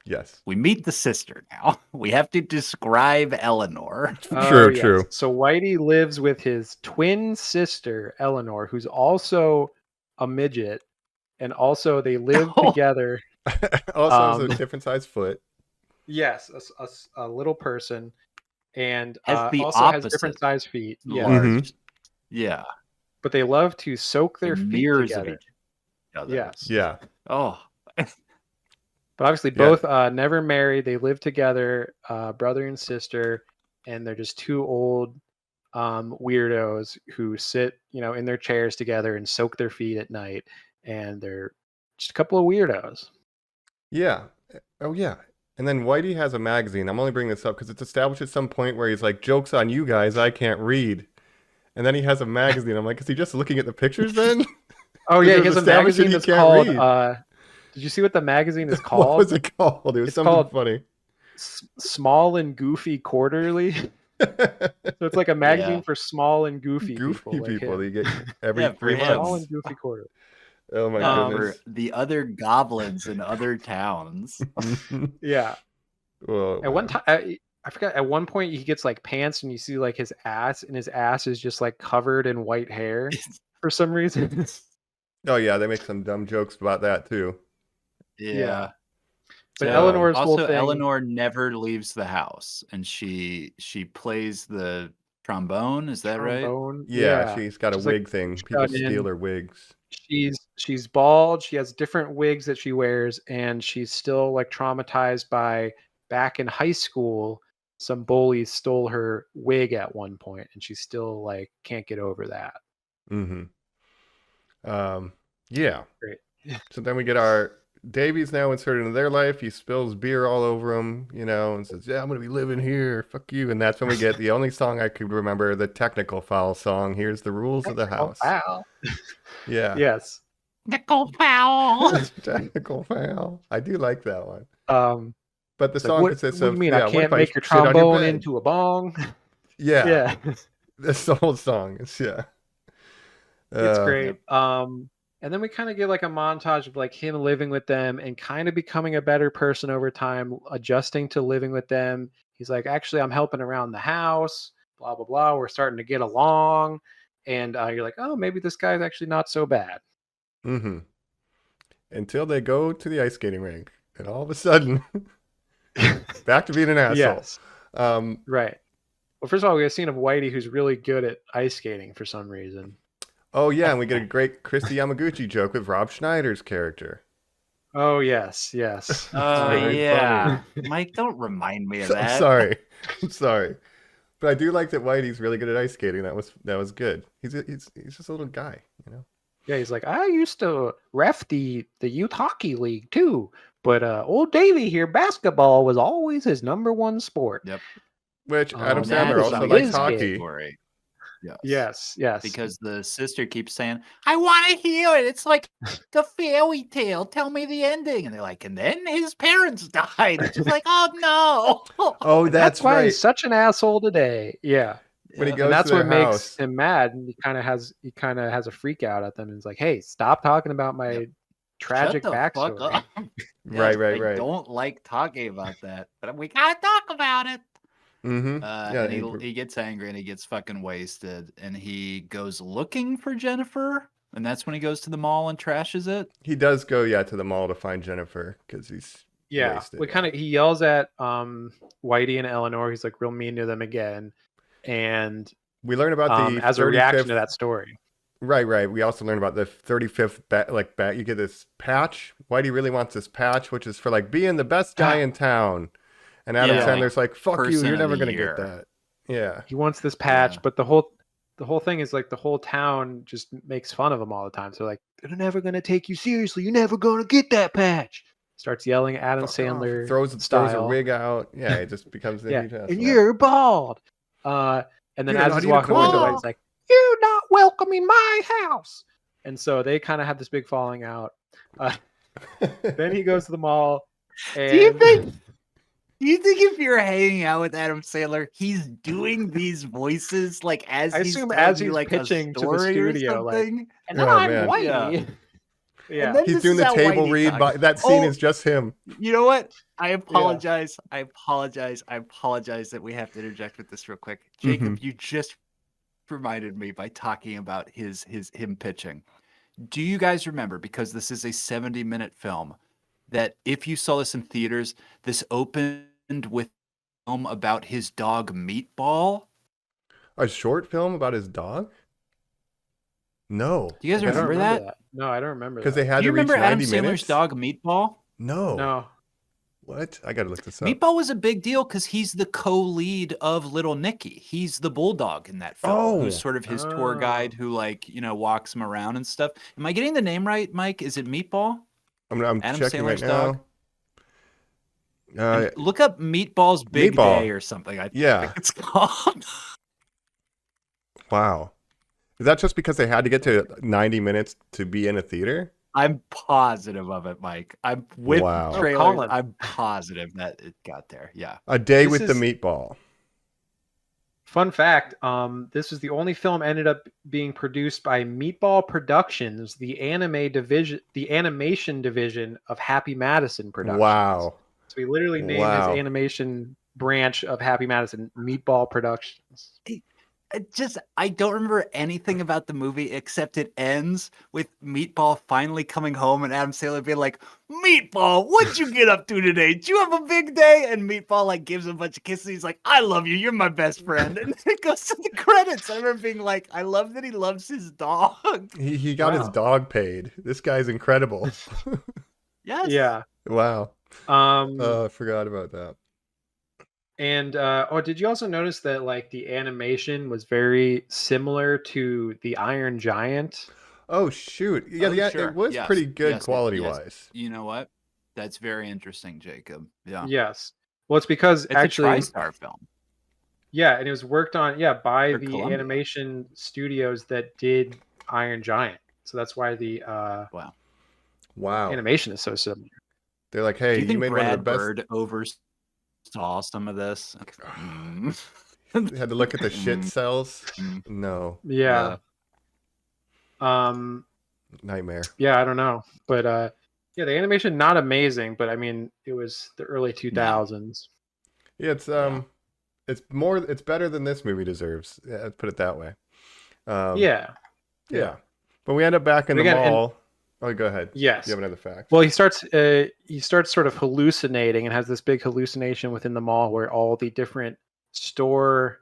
Yes. We meet the sister now. We have to describe Eleanor. True. So Whitey lives with his twin sister, Eleanor, who's also a midget. And also they live together. Also has a different size foot. Yes. A little person. And Has the also opposite has different size feet. Yeah. large. Yeah. But they love to soak their feet Mirrors of together. each other. Yes. Yeah. Oh. But obviously both never married. They live together, brother and sister, and they're just two old weirdos who sit, in their chairs together and soak their feet at night. And they're just a couple of weirdos. Yeah. Oh, yeah. And then Whitey has a magazine. I'm only bringing this up because it's established at some point where he's like, joke's on you guys, I can't read. And then he has a magazine. I'm like, is he just looking at the pictures then? Oh, yeah, he has a magazine that's called... did you see what the magazine is called? What was it called? It was something funny. Small and Goofy Quarterly. So it's like a magazine for small and goofy people. You get every 3 months. Small and Goofy Quarterly. Oh my goodness. For the other goblins in other towns. Yeah. Well, at one time, I forgot. At one point, he gets like pants, and you see like his ass, and his ass is just like covered in white hair for some reason. Oh yeah, they make some dumb jokes about that too. Yeah. But Eleanor's also, whole thing... Eleanor never leaves the house, and she plays the trombone. Is that right? Yeah, she's got a wig thing. People steal her wigs. She's bald. She has different wigs that she wears, and she's still like traumatized by back in high school. Some bullies stole her wig at one point, and she still like can't get over that. Yeah. Great. So then we get our Davy's now inserted into their life. He spills beer all over him, and says, "Yeah, I'm gonna be living here. Fuck you." And that's when we get the only song I could remember, the Technical Foul song. Here's the rules of the house. Foul. Yeah. Yes. Technical Foul. Technical Foul. I do like that one. But the Like, song what consists do of, you mean I can't what if make your shit on trombone bed? into a bong? Yeah. Yeah. That's the whole song. It's It's great. And then we kind of get like a montage of like him living with them and kind of becoming a better person over time, adjusting to living with them. He's like, actually, I'm helping around the house, blah, blah, blah. We're starting to get along. And you're like, oh, maybe this guy's actually not so bad. Until they go to the ice skating rink. And all of a sudden, back to being an asshole. Yes. Right. Well, first of all, we have a scene of Whitey who's really good at ice skating for some reason. Oh, yeah, and we get a great Christy Yamaguchi joke with Rob Schneider's character. Oh yes, yes. Oh very yeah, Mike, don't remind me of I'm that. sorry. I'm sorry. But I do like that Whitey's really good at ice skating. That was good. He's just a little guy, you know. Yeah, he's like, I used to ref the youth hockey league too, but old Davy here, basketball was always his number one sport. Yep. Which Adam Oh, Sandler That's also the likes whiz kid. hockey. story. Yes. Yes, yes. Because the sister keeps saying, I want to hear it. It's like the fairy tale. Tell me the ending. And they're like, and then his parents died. And she's like, oh no. Oh, That's why right. he's such an asshole today. Yeah. When he Yeah. goes And that's to what their makes house. him mad. And he kind of has a freak out at them. And he's like, hey, stop talking about my Yep. tragic Shut the fuck backstory. up. Right, right, I right. don't like talking about that, but we gotta talk about it. Mm-hmm. Yeah, And he gets angry and he gets fucking wasted and he goes looking for Jennifer. And that's when he goes to the mall and trashes it. he does go, yeah, to the mall to find Jennifer because he's Yeah. wasted. He yells at Whitey and Eleanor. He's like real mean to them again. And We learn about the as a reaction 35th to that story. Right. We also learn about the 35th bat. You get this patch. Whitey really wants this patch, which is for like being the best guy in town. And Adam Yeah, Sandler's like, "Fuck you! person You're of never the gonna year. get that." Yeah. He wants this patch, Yeah. but the whole thing is like the whole town just makes fun of him all the time. So like, they're never gonna take you seriously. You're never gonna get that patch. Starts yelling at Adam Fuck off. Sandler. Throws a style. wig out. Yeah, it just becomes a Yeah, huge ass. and you're bald. And then You're as not he's even walking away, the cool. lady's like, "You're not welcome in my house." And so they kind of have this big falling out. Then he goes to the mall. And Do you think if you're hanging out with Adam Sandler, he's doing these voices like as I he's assume telling as you, he's like, a pitching to the story or studio, like, something? and Oh, I'm man. Whitey. Yeah. And then He's this doing is the how table Whitey read. talks. That scene Oh, is just him. You know what? I apologize. I apologize that we have to interject with this real quick. Jacob, you just reminded me by talking about him pitching. Do you guys remember, because this is a 70-minute film, that if you saw this in theaters, this opened with a film about his dog Meatball? A short film about his dog? No. Do you guys I don't remember that? No, I don't remember Because that. they had Do you to reach remember Adam 90 Sandler's minutes. dog Meatball? No. No. What? I gotta look this up. Meatball was a big deal because he's the co-lead of Little Nicky. He's the bulldog in that film, who's Oh. sort of his tour guide who, like, walks him around and stuff. Am I getting the name right, Mike? Is it Meatball? I'm Adam checking Sandler's right dog? now. And look up Meatball's Big Meatball. Day or something. I Yeah. think it's called. Wow. Is that just because they had to get to 90 minutes to be in a theater? I'm positive of it, Mike. I'm with Wow. Oh, trailers. Colin. I'm positive that it got there. Yeah. A Day This with the is- Meatball. Fun fact, this was the only film ended up being produced by Meatball Productions, the animation division of Happy Madison Productions. Wow. So he literally named Wow. his animation branch of Happy Madison Meatball Productions. I don't remember anything about the movie except it ends with Meatball finally coming home and Adam Sandler being like, "Meatball, what'd you get up to today? Did you have a big day?" And Meatball like gives him a bunch of kisses. He's like, "I love you. You're my best friend." And then it goes to the credits. I remember being like, I love that he loves his dog. He got his Wow. dog paid. This guy's incredible. Yes. Yeah. Wow. I forgot about that. And did you also notice that like the animation was very similar to the Iron Giant? Oh shoot. Yeah, Oh, it was Yes. pretty good Yes. quality Yes. wise. You know what? That's very interesting, Jacob. Yeah. Yes. Well, it's because It's actually, a TriStar film. yeah, and it was worked on, by Or the Columbia. animation studios that did Iron Giant. So that's why the Wow. animation is so similar. They're like, Do hey, you you think made Brad one of the best. Bird oversaw some of this? They had to look at the shit cells. No. Yeah. Nightmare. Yeah, I don't know, but yeah, the animation not amazing, but I mean, it was the early 2000s. Yeah, it's better than this movie deserves. Yeah, let's put it that way. Yeah. Yeah. But we end up back in But the again, mall. Oh, go ahead. Yes. You have another fact. Well, he starts sort of hallucinating and has this big hallucination within the mall where all the different store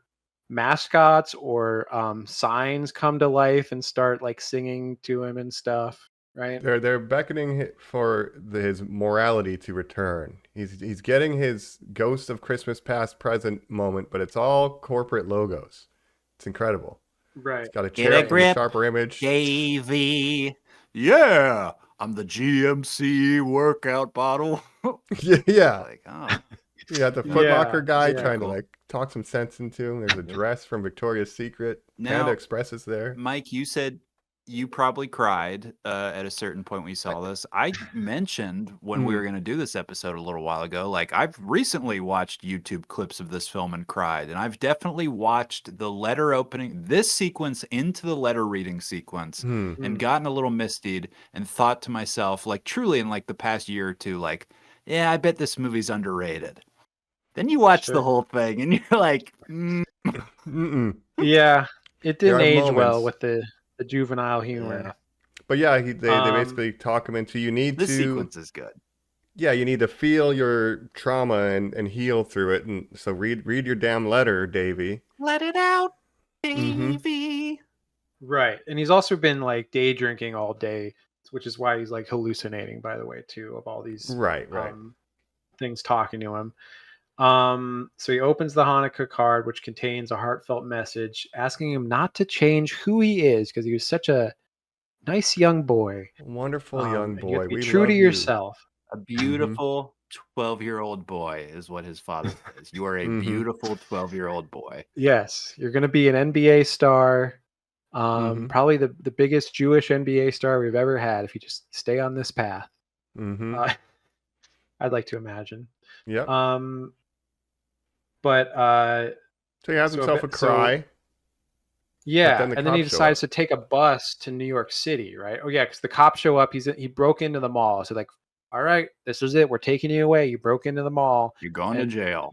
mascots or signs come to life and start like singing to him and stuff. right? They're beckoning for his morality to return. He's getting his Ghost of Christmas Past Present moment, but it's all corporate logos. It's incredible. Right. It's got a Get chair a from the grip, Sharper Image. Davey. Yeah, I'm the GMC workout bottle. Yeah. Like, oh, You got the Yeah, Foot Locker guy yeah. trying Cool. to like talk some sense into him. There's a dress from Victoria's Secret. Panda Now- Express is there. Mike, you said you probably cried at a certain point when you saw this. I mentioned when we were going to do this episode a little while ago, like I've recently watched YouTube clips of this film and cried, and I've definitely watched the letter opening, this sequence into the letter reading sequence, and gotten a little misty and thought to myself, like truly in like the past year or two, like, yeah, I bet this movie's underrated. Then you watch the Sure. whole thing and you're like, Mm-mm. Yeah, it There didn't are age well moments. with the juvenile humor. Yeah. But yeah, they Um, basically talk him into you need this to sequence is good. yeah, you need to feel your trauma and heal through it. And so read your damn letter, Davey. Let it out, Mhm. Davey. Right. And he's also been like day drinking all day, which is why he's like hallucinating, by the way, too, of all these Right. things talking to him. So he opens the Hanukkah card, which contains a heartfelt message asking him not to change who he is because he was such a nice young boy. Wonderful young And you have boy. to be We true love to you. yourself. A beautiful 12-year-old boy is what his father says. You are a Mhm. beautiful 12-year-old boy. Yes, you're going to be an NBA star. Mhm. Probably the biggest Jewish NBA star we've ever had if you just stay on this path. Mm-hmm. I'd like to imagine. Yep. But So he has so himself a so- cry. yeah, then the and then he cops show decides to take a bus to New York City, right? Oh yeah, because the cops show up. He broke into the mall. So like, all right, this is it. We're taking you away. You broke into the mall. You're going And- to jail.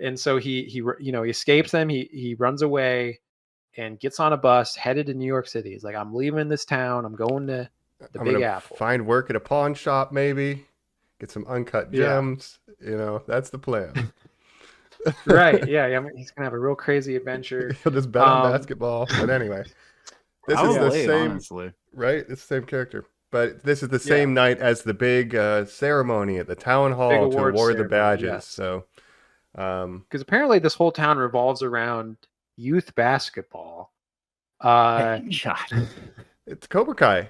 And so he escapes them. He runs away and gets on a bus headed to New York City. He's like, I'm leaving this town. I'm going to the I'm Big gonna Apple. find work at a pawn shop, maybe. Get some uncut Yeah. gems. That's the plan. Right? Yeah. I mean, he's gonna have a real crazy adventure. He'll just bet on basketball. But anyway, this is the Probably, same, honestly. right? It's the same character. But this is the same night as the big ceremony at the town hall to awards award the ceremony, badges. yes. So, Because apparently this whole town revolves around youth basketball. Uh, God. it's Cobra Kai.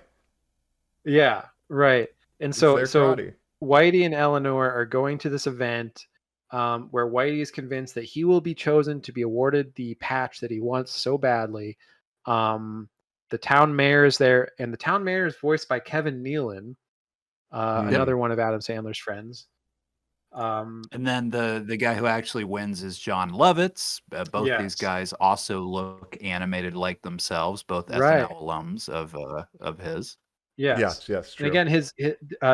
yeah, right. And It's so their so karate. Whitey and Eleanor are going to this event where Whitey is convinced that he will be chosen to be awarded the patch that he wants so badly. The town mayor is there, and the town mayor is voiced by Kevin Nealon, another one of Adam Sandler's friends. And then the guy who actually wins is John Lovitz. Both Yes. these guys also look animated like themselves, both Right. SNL alums of his. Yes. Yes, true. And again, his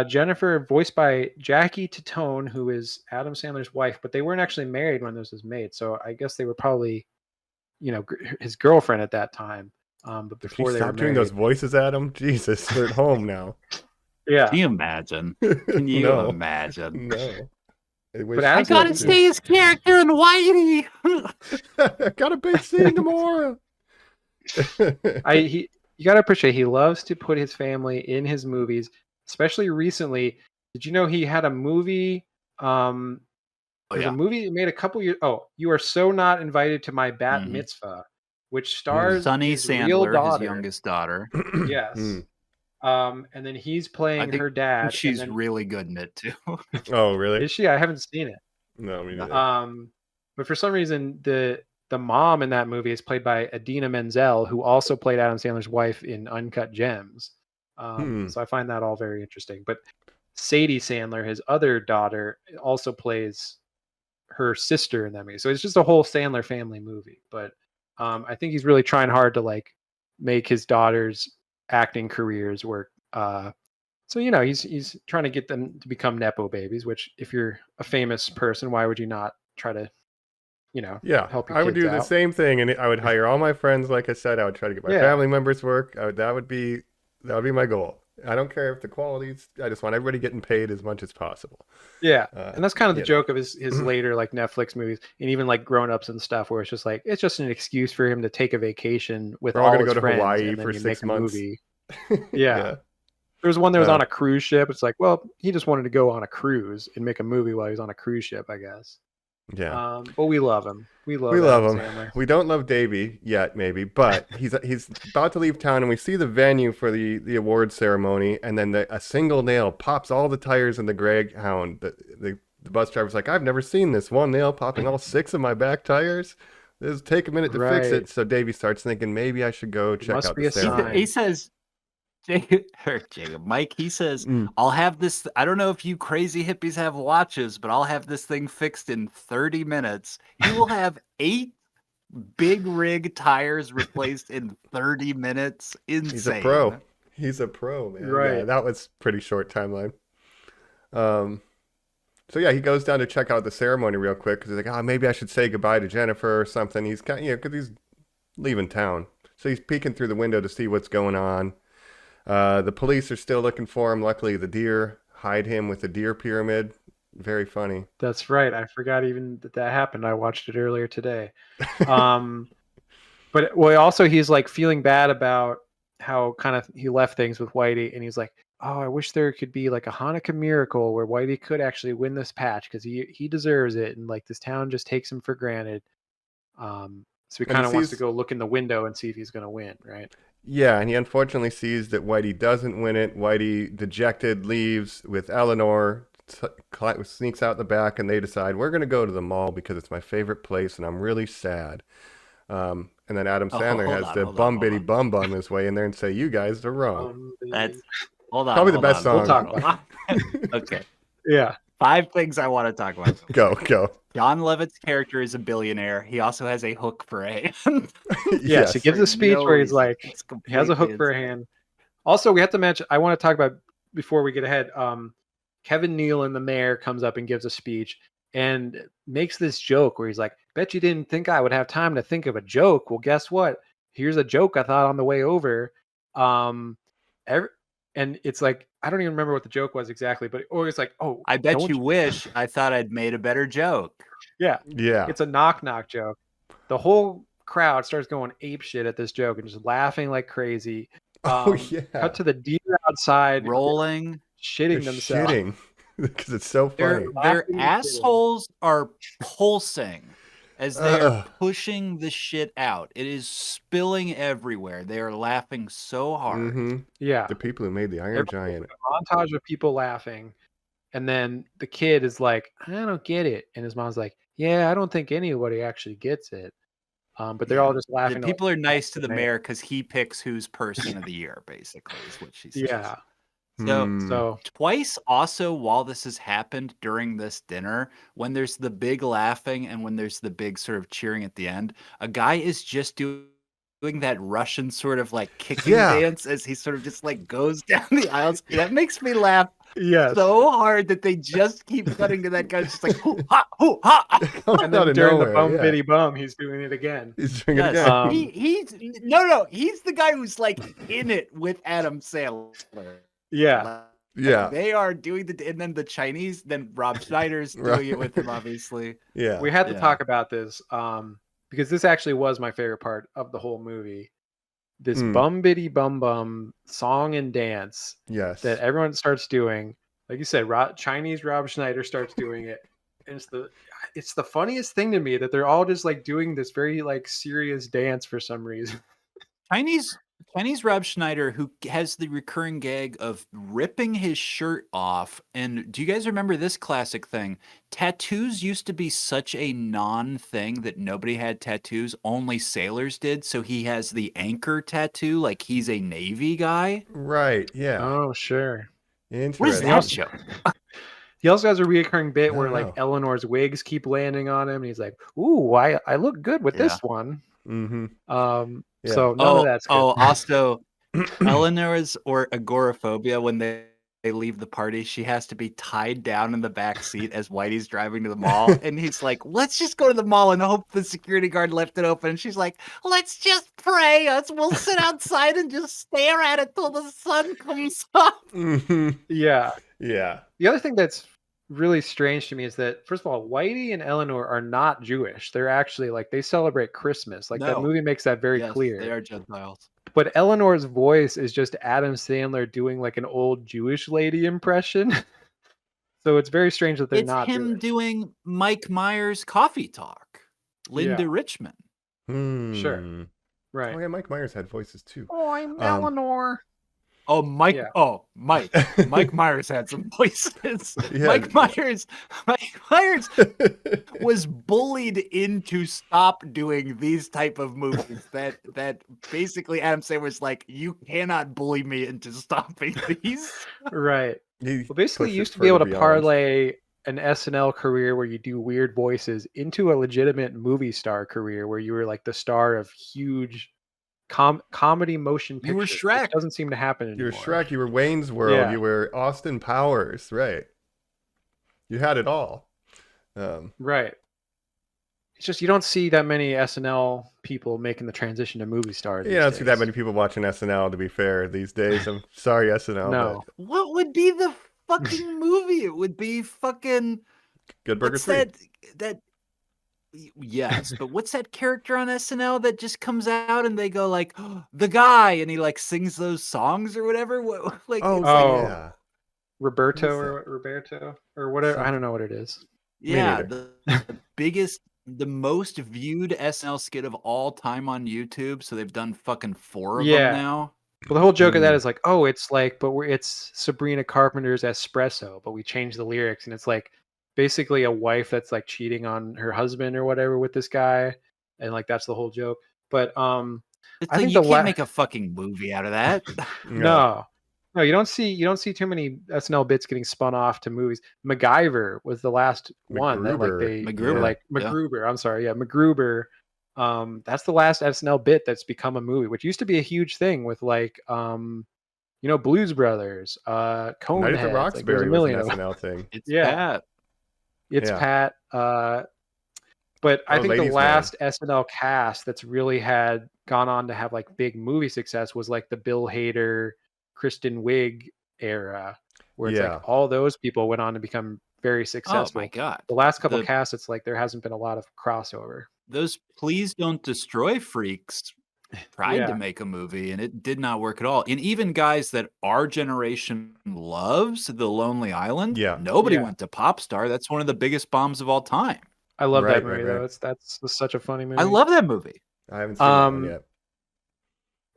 Jennifer, voiced by Jackie Tatone, who is Adam Sandler's wife, but they weren't actually married when this was made. So I guess they were probably, his girlfriend at that time. But If you before they were stop doing married. those voices, Adam, Jesus, we're at home now. Yeah. Can you imagine? Can you No. imagine? No. But Adam I gotta Sandler- stay his character in Whitey. Got a big scene tomorrow. You got to appreciate he loves to put his family in his movies, especially recently. Did you know he had a movie? There's a movie he made a couple years. Oh, You Are So Not Invited to My Bat Mhm. Mitzvah, which stars Sonny his real Sandler, his daughter. youngest daughter. Yes. Mm. And then he's playing think her dad. and She's then- really good in it too. Oh, really? Is she? I haven't seen it. No, me neither. But for some reason, the mom in that movie is played by Adina Menzel, who also played Adam Sandler's wife in Uncut Gems. So I find that all very interesting. But Sadie Sandler, his other daughter, also plays her sister in that movie. So it's just a whole Sandler family movie. But I think he's really trying hard to like make his daughters' acting careers work. So he's trying to get them to become nepo babies. Which, if you're a famous person, why would you not try to, Yeah, help your I would kids do the out? same thing, and I would hire all my friends. Like I said, I would try to get my Yeah. family members work. That would be my goal. I don't care if the quality's. I just want everybody getting paid as much as possible. Yeah, and that's kind of the you know. joke of his later like Netflix movies, and even like Grown Ups and stuff, where it's just an excuse for him to take a vacation with We're all all gonna his go to friends, Hawaii and then for you 6 make a months. movie. Yeah. There was one that was on a cruise ship. It's like, well, he just wanted to go on a cruise and make a movie while he was on a cruise ship, I guess. Yeah. But we love him. We love him. Sandler. We don't love Davey yet, maybe, but he's about to leave town, and we see the venue for the award ceremony, and then a single nail pops all the tires in the Greyhound. The bus driver's like, I've never seen this one nail popping all 6 of my back tires. This take a minute to fix it. So Davey starts thinking, maybe I should go check out the ceremony. He says, Mike, he says, I'll have this. I don't know if you crazy hippies have watches, but I'll have this thing fixed in 30 minutes. He will have 8 big rig tires replaced in 30 minutes. Insane. He's a pro, man. Right. Yeah, that was pretty short timeline. So yeah, he goes down to check out the ceremony real quick because he's like, maybe I should say goodbye to Jennifer or something. He's because he's leaving town. So he's peeking through the window to see what's going on. The police are still looking for him. Luckily, the deer hide him with the deer pyramid. Very funny. That's right. I forgot even that happened. I watched it earlier today. But also he's like feeling bad about how kind of he left things with Whitey, and he's like, oh, I wish there could be like a Hanukkah miracle where Whitey could actually win this patch because he deserves it, and like this town just takes him for granted. So he kind of wants to go look in the window and see if he's going to win, right? Yeah, and he unfortunately sees that Whitey doesn't win it. Whitey, dejected, leaves with Eleanor, sneaks out the back, and they decide, we're going to go to the mall because it's my favorite place, and I'm really sad. And then Adam Sandler has to bum bitty bum his way in there and say, you guys are wrong. That's hold on. Probably the best song. We'll talk about it. Okay. Yeah. 5 things I want to talk about. Go. John Levitt's character is a billionaire. He also has a hook for a hand. Yes, he gives a speech where he's like, he has a hook for a hand. Also, we have to mention, I want to talk about, before we get ahead, Kevin Nealon, the mayor, comes up and gives a speech and makes this joke where he's like, bet you didn't think I would have time to think of a joke. Well, guess what? Here's a joke I thought on the way over. And it's like, I don't even remember what the joke was exactly, but it's like, oh, I bet you wish I thought I'd made a better joke. Yeah. It's a knock joke. The whole crowd starts going ape shit at this joke and just laughing like crazy. Cut to the deer outside, rolling, shitting themselves. Because it's so funny. Their assholes are pulsing as they are pushing the shit out. It is spilling everywhere. They are laughing so hard. Mm-hmm. Yeah. The people who made the Iron Giant. A montage of people laughing. And then the kid is like, I don't get it. And his mom's like, yeah, I don't think anybody actually gets it. But they're all just laughing. The people are nice to the mayor because he picks who's person of the year, basically, is what she says. Yeah. So twice also while this has happened during this dinner, when there's the big laughing and when there's the big sort of cheering at the end, a guy is just doing that Russian sort of like kicking dance as he sort of just like goes down the aisles. That makes me laugh so hard that they just keep cutting to that guy just like hoo ha hoo ha. And then during the bum bitty bum, he's doing it again. He's doing it again. He's the guy who's like in it with Adam Sandler. Yeah. Yeah. They are doing and then the Chinese, then Rob Schneider's doing it with him, obviously. Yeah. We had to talk about this because this actually was my favorite part of the whole movie. This bum bitty bum bum song and dance that everyone starts doing. Like you said, Chinese Rob Schneider starts doing it. And it's the funniest thing to me that they're all just like doing this very like serious dance for some reason. Chinese Rob Schneider, who has the recurring gag of ripping his shirt off. And do you guys remember this classic thing? Tattoos used to be such a non-thing that nobody had tattoos, only sailors did. So he has the anchor tattoo, like he's a Navy guy. Right, yeah. Oh, sure. What is that joke? He also has a reoccurring bit where like Eleanor's wigs keep landing on him, and he's like, "Ooh, I look good with this one." Mm-hmm. So none of that's good. Also, Eleanor's or agoraphobia when they leave the party, she has to be tied down in the back seat as Whitey's driving to the mall, and he's like, "Let's just go to the mall and hope the security guard left it open." And she's like, "Let's just pray. We'll sit outside and just stare at it till the sun comes up." Mm-hmm. Yeah. The other thing that's really strange to me is that, first of all, Whitey and Eleanor are not Jewish. They're actually like, they celebrate Christmas. Like that movie makes that very clear. They are Gentiles. But Eleanor's voice is just Adam Sandler doing like an old Jewish lady impression. So it's very strange that they're It's not him doing. doing Mike Myers' Coffee Talk. Linda Yeah. Richman. Sure. Oh Right. yeah, Mike Myers had voices too. Oh, I'm Um, Eleanor. Oh, Mike. Yeah. Oh, Mike. Mike Myers had some voices. Yeah. Mike Myers was bullied into stop doing these type of movies. That basically Adam Sandler was like, you cannot bully me into stopping these. Right. He Well, basically, pushed you it used to be able further to beyond. parlay an SNL career where you do weird voices into a legitimate movie star career where you were like the star of huge comedy motion pictures. You were which Shrek. doesn't seem to happen You anymore. were Shrek. You were Wayne's World. Yeah. You were Austin Powers. Right. You had it all. Right. It's just you don't see that many SNL people making the transition to movie stars. Yeah, I don't see that many people watching SNL. To be fair, these days, I'm sorry, SNL. No. But What would be the fucking movie? It would be fucking Good Burger what's 3. that yes, but what's that character on SNL that just comes out and they go like, oh, the guy, and he like sings those songs or whatever? What, like, Oh, it's like, yeah. Roberto What is Roberto or whatever. I don't know what it is. yeah, neither. the biggest, the most viewed SNL skit of all time on YouTube. So they've done fucking 4 of Yeah. them now. Well, the whole joke of that is like, oh, it's like, but it's Sabrina Carpenter's Espresso, but we changed the lyrics, and it's like basically a wife that's like cheating on her husband or whatever with this guy, and like that's the whole joke. But It's I like think you the can't make a fucking movie out of that. no, you don't see too many SNL bits getting spun off to movies. MacGyver was the last one that like they MacGruber. were like Yeah. MacGruber. I'm sorry, yeah, MacGruber. That's the last SNL bit that's become a movie, which used to be a huge thing with like Blues Brothers, Night at the Coneheads. Like, there's a Roxbury was million an of them. SNL thing. It's Yeah. Pat. It's Yeah. Pat. But I Oh, think the Ladies' Man. last SNL cast that's really had gone on to have like big movie success was like the Bill Hader, Kristen Wiig era, where it's Yeah. like all those people went on to become very Oh successful. my god. The last couple The- casts, it's like there hasn't been a lot of crossover. Those Please Don't Destroy freaks tried Yeah. to make a movie and it did not work at all. And even guys that our generation loves, The Lonely Island, Yeah. nobody Yeah. went to Popstar. That's one of the biggest bombs of all time. I love Right, that movie right, though. right. That's such a funny movie. I love that movie. I haven't seen that one Um, yet.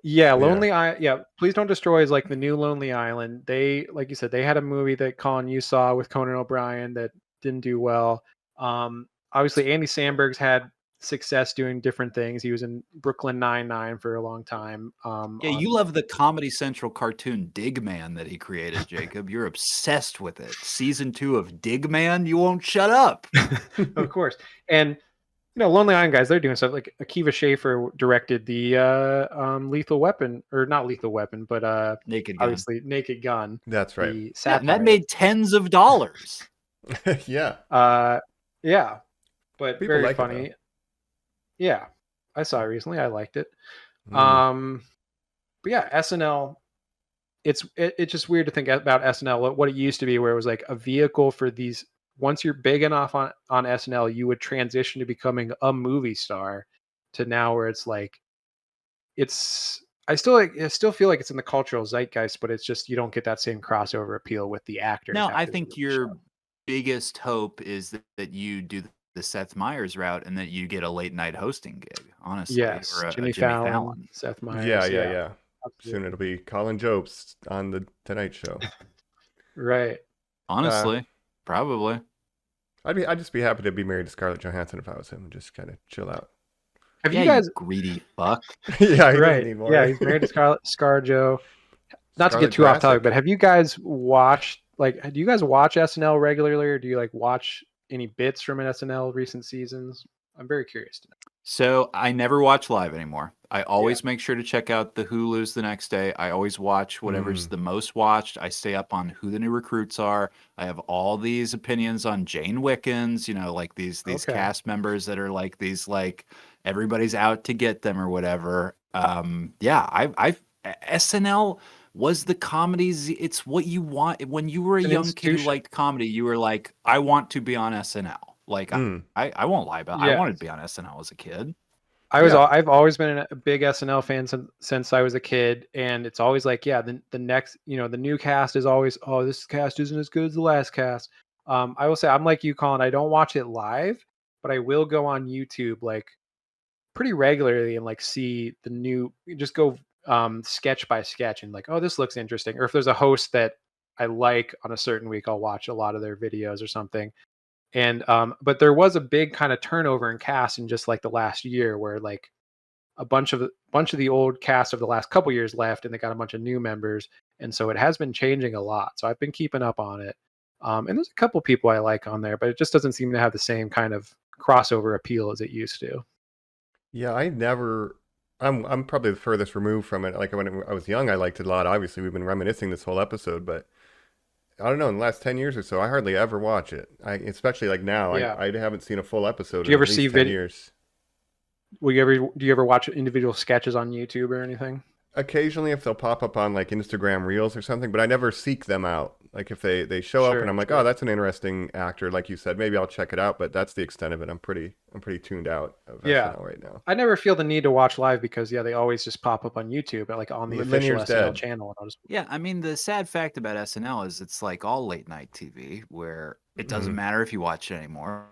Yeah, Please Don't Destroy is like the new Lonely Island. They, like you said, they had a movie that Colin you saw with Conan O'Brien that didn't do well. Obviously Andy Samberg's had success doing different things. He was in Brooklyn Nine-Nine for a long time. Yeah, you love the Comedy Central cartoon Dig Man that he created, Jacob. You're obsessed with it. Season 2 of Dig Man, you won't shut up. Of course. And Lonely Island guys, they're doing stuff like Akiva Schaffer directed the Lethal Weapon, or not Lethal Weapon, but Naked Gun. obviously Naked Gun. That's right. The Yeah, and satire. that made tens of dollars. Yeah. Yeah, but People very like it, funny. Yeah, I saw it recently. I liked it. Mm. But yeah, SNL. It's just weird to think about SNL. What it used to be, where it was like a vehicle for these. Once you're big enough on SNL, you would transition to becoming a movie star. To now, where it's like, I still feel like it's in the cultural zeitgeist, but it's just you don't get that same crossover appeal with the actors. No, after I the think movie your show. biggest hope is that you do the Seth Meyers route and that you get a late night hosting gig, honestly. Yes, Or a Jimmy Fallon, Seth Meyers. Yeah. absolutely. Soon it'll be Colin Jobst on the Tonight Show. Right. Honestly, probably. I'd just be happy to be married to Scarlett Johansson if I was him and just kind of chill out. Have Yeah, you guys? greedy fuck. Yeah, he doesn't Right. need more. Yeah, he's married to ScarJo. Not to Scarlet get too off topic, Jurassic. but have you guys watched do you guys watch SNL regularly, or do you like watch any bits from an SNL recent seasons? I'm very curious to know. So I never watch live anymore. I always make sure to check out the Hulus the next day. I always watch whatever's the most watched. I stay up on who the new recruits are. I have all these opinions on Jane Wickens, like these Okay. cast members that are like these, like everybody's out to get them or whatever. I've SNL was the comedies. It's what you want. When you were a An young kid who institution. liked comedy, you were like, I want to be on SNL. Like I won't lie about it. I Yeah. wanted to be on SNL as a kid. I've always been a big SNL fan since I was a kid, and it's always like, yeah, the next, the new cast is always, oh, this cast isn't as good as the last cast. I will say I'm like you, Colin. I don't watch it live, but I will go on YouTube like pretty regularly and like see the new, just go sketch by sketch and like, oh, this looks interesting. Or if there's a host that I like on a certain week, I'll watch a lot of their videos or something. And but there was a big kind of turnover in cast in just like the last year, where like a bunch of the old cast of the last couple years left, and they got a bunch of new members, and so it has been changing a lot. So I've been keeping up on it, and there's a couple people I like on there, but it just doesn't seem to have the same kind of crossover appeal as it used to. Yeah, I'm probably the furthest removed from it. Like when I was young, I liked it a lot. Obviously, we've been reminiscing this whole episode, but I don't know, in the last 10 years or so, I hardly ever watch it. Especially like now, Yeah. I haven't seen a full episode Do you in ever at least see 10 years. Do you ever watch individual sketches on YouTube or anything? Occasionally, if they'll pop up on like Instagram Reels or something, but I never seek them out. Like if they show up Sure, and I'm like, sure. oh, that's an interesting actor, like you said, maybe I'll check it out. But that's the extent of it. I'm pretty tuned out of Yeah. SNL right now. I never feel the need to watch live because they always just pop up on YouTube, like on the official Linear's SNL dead. channel. And I'll just Yeah, I mean, the sad fact about SNL is it's like all late night TV, where it doesn't matter if you watch it anymore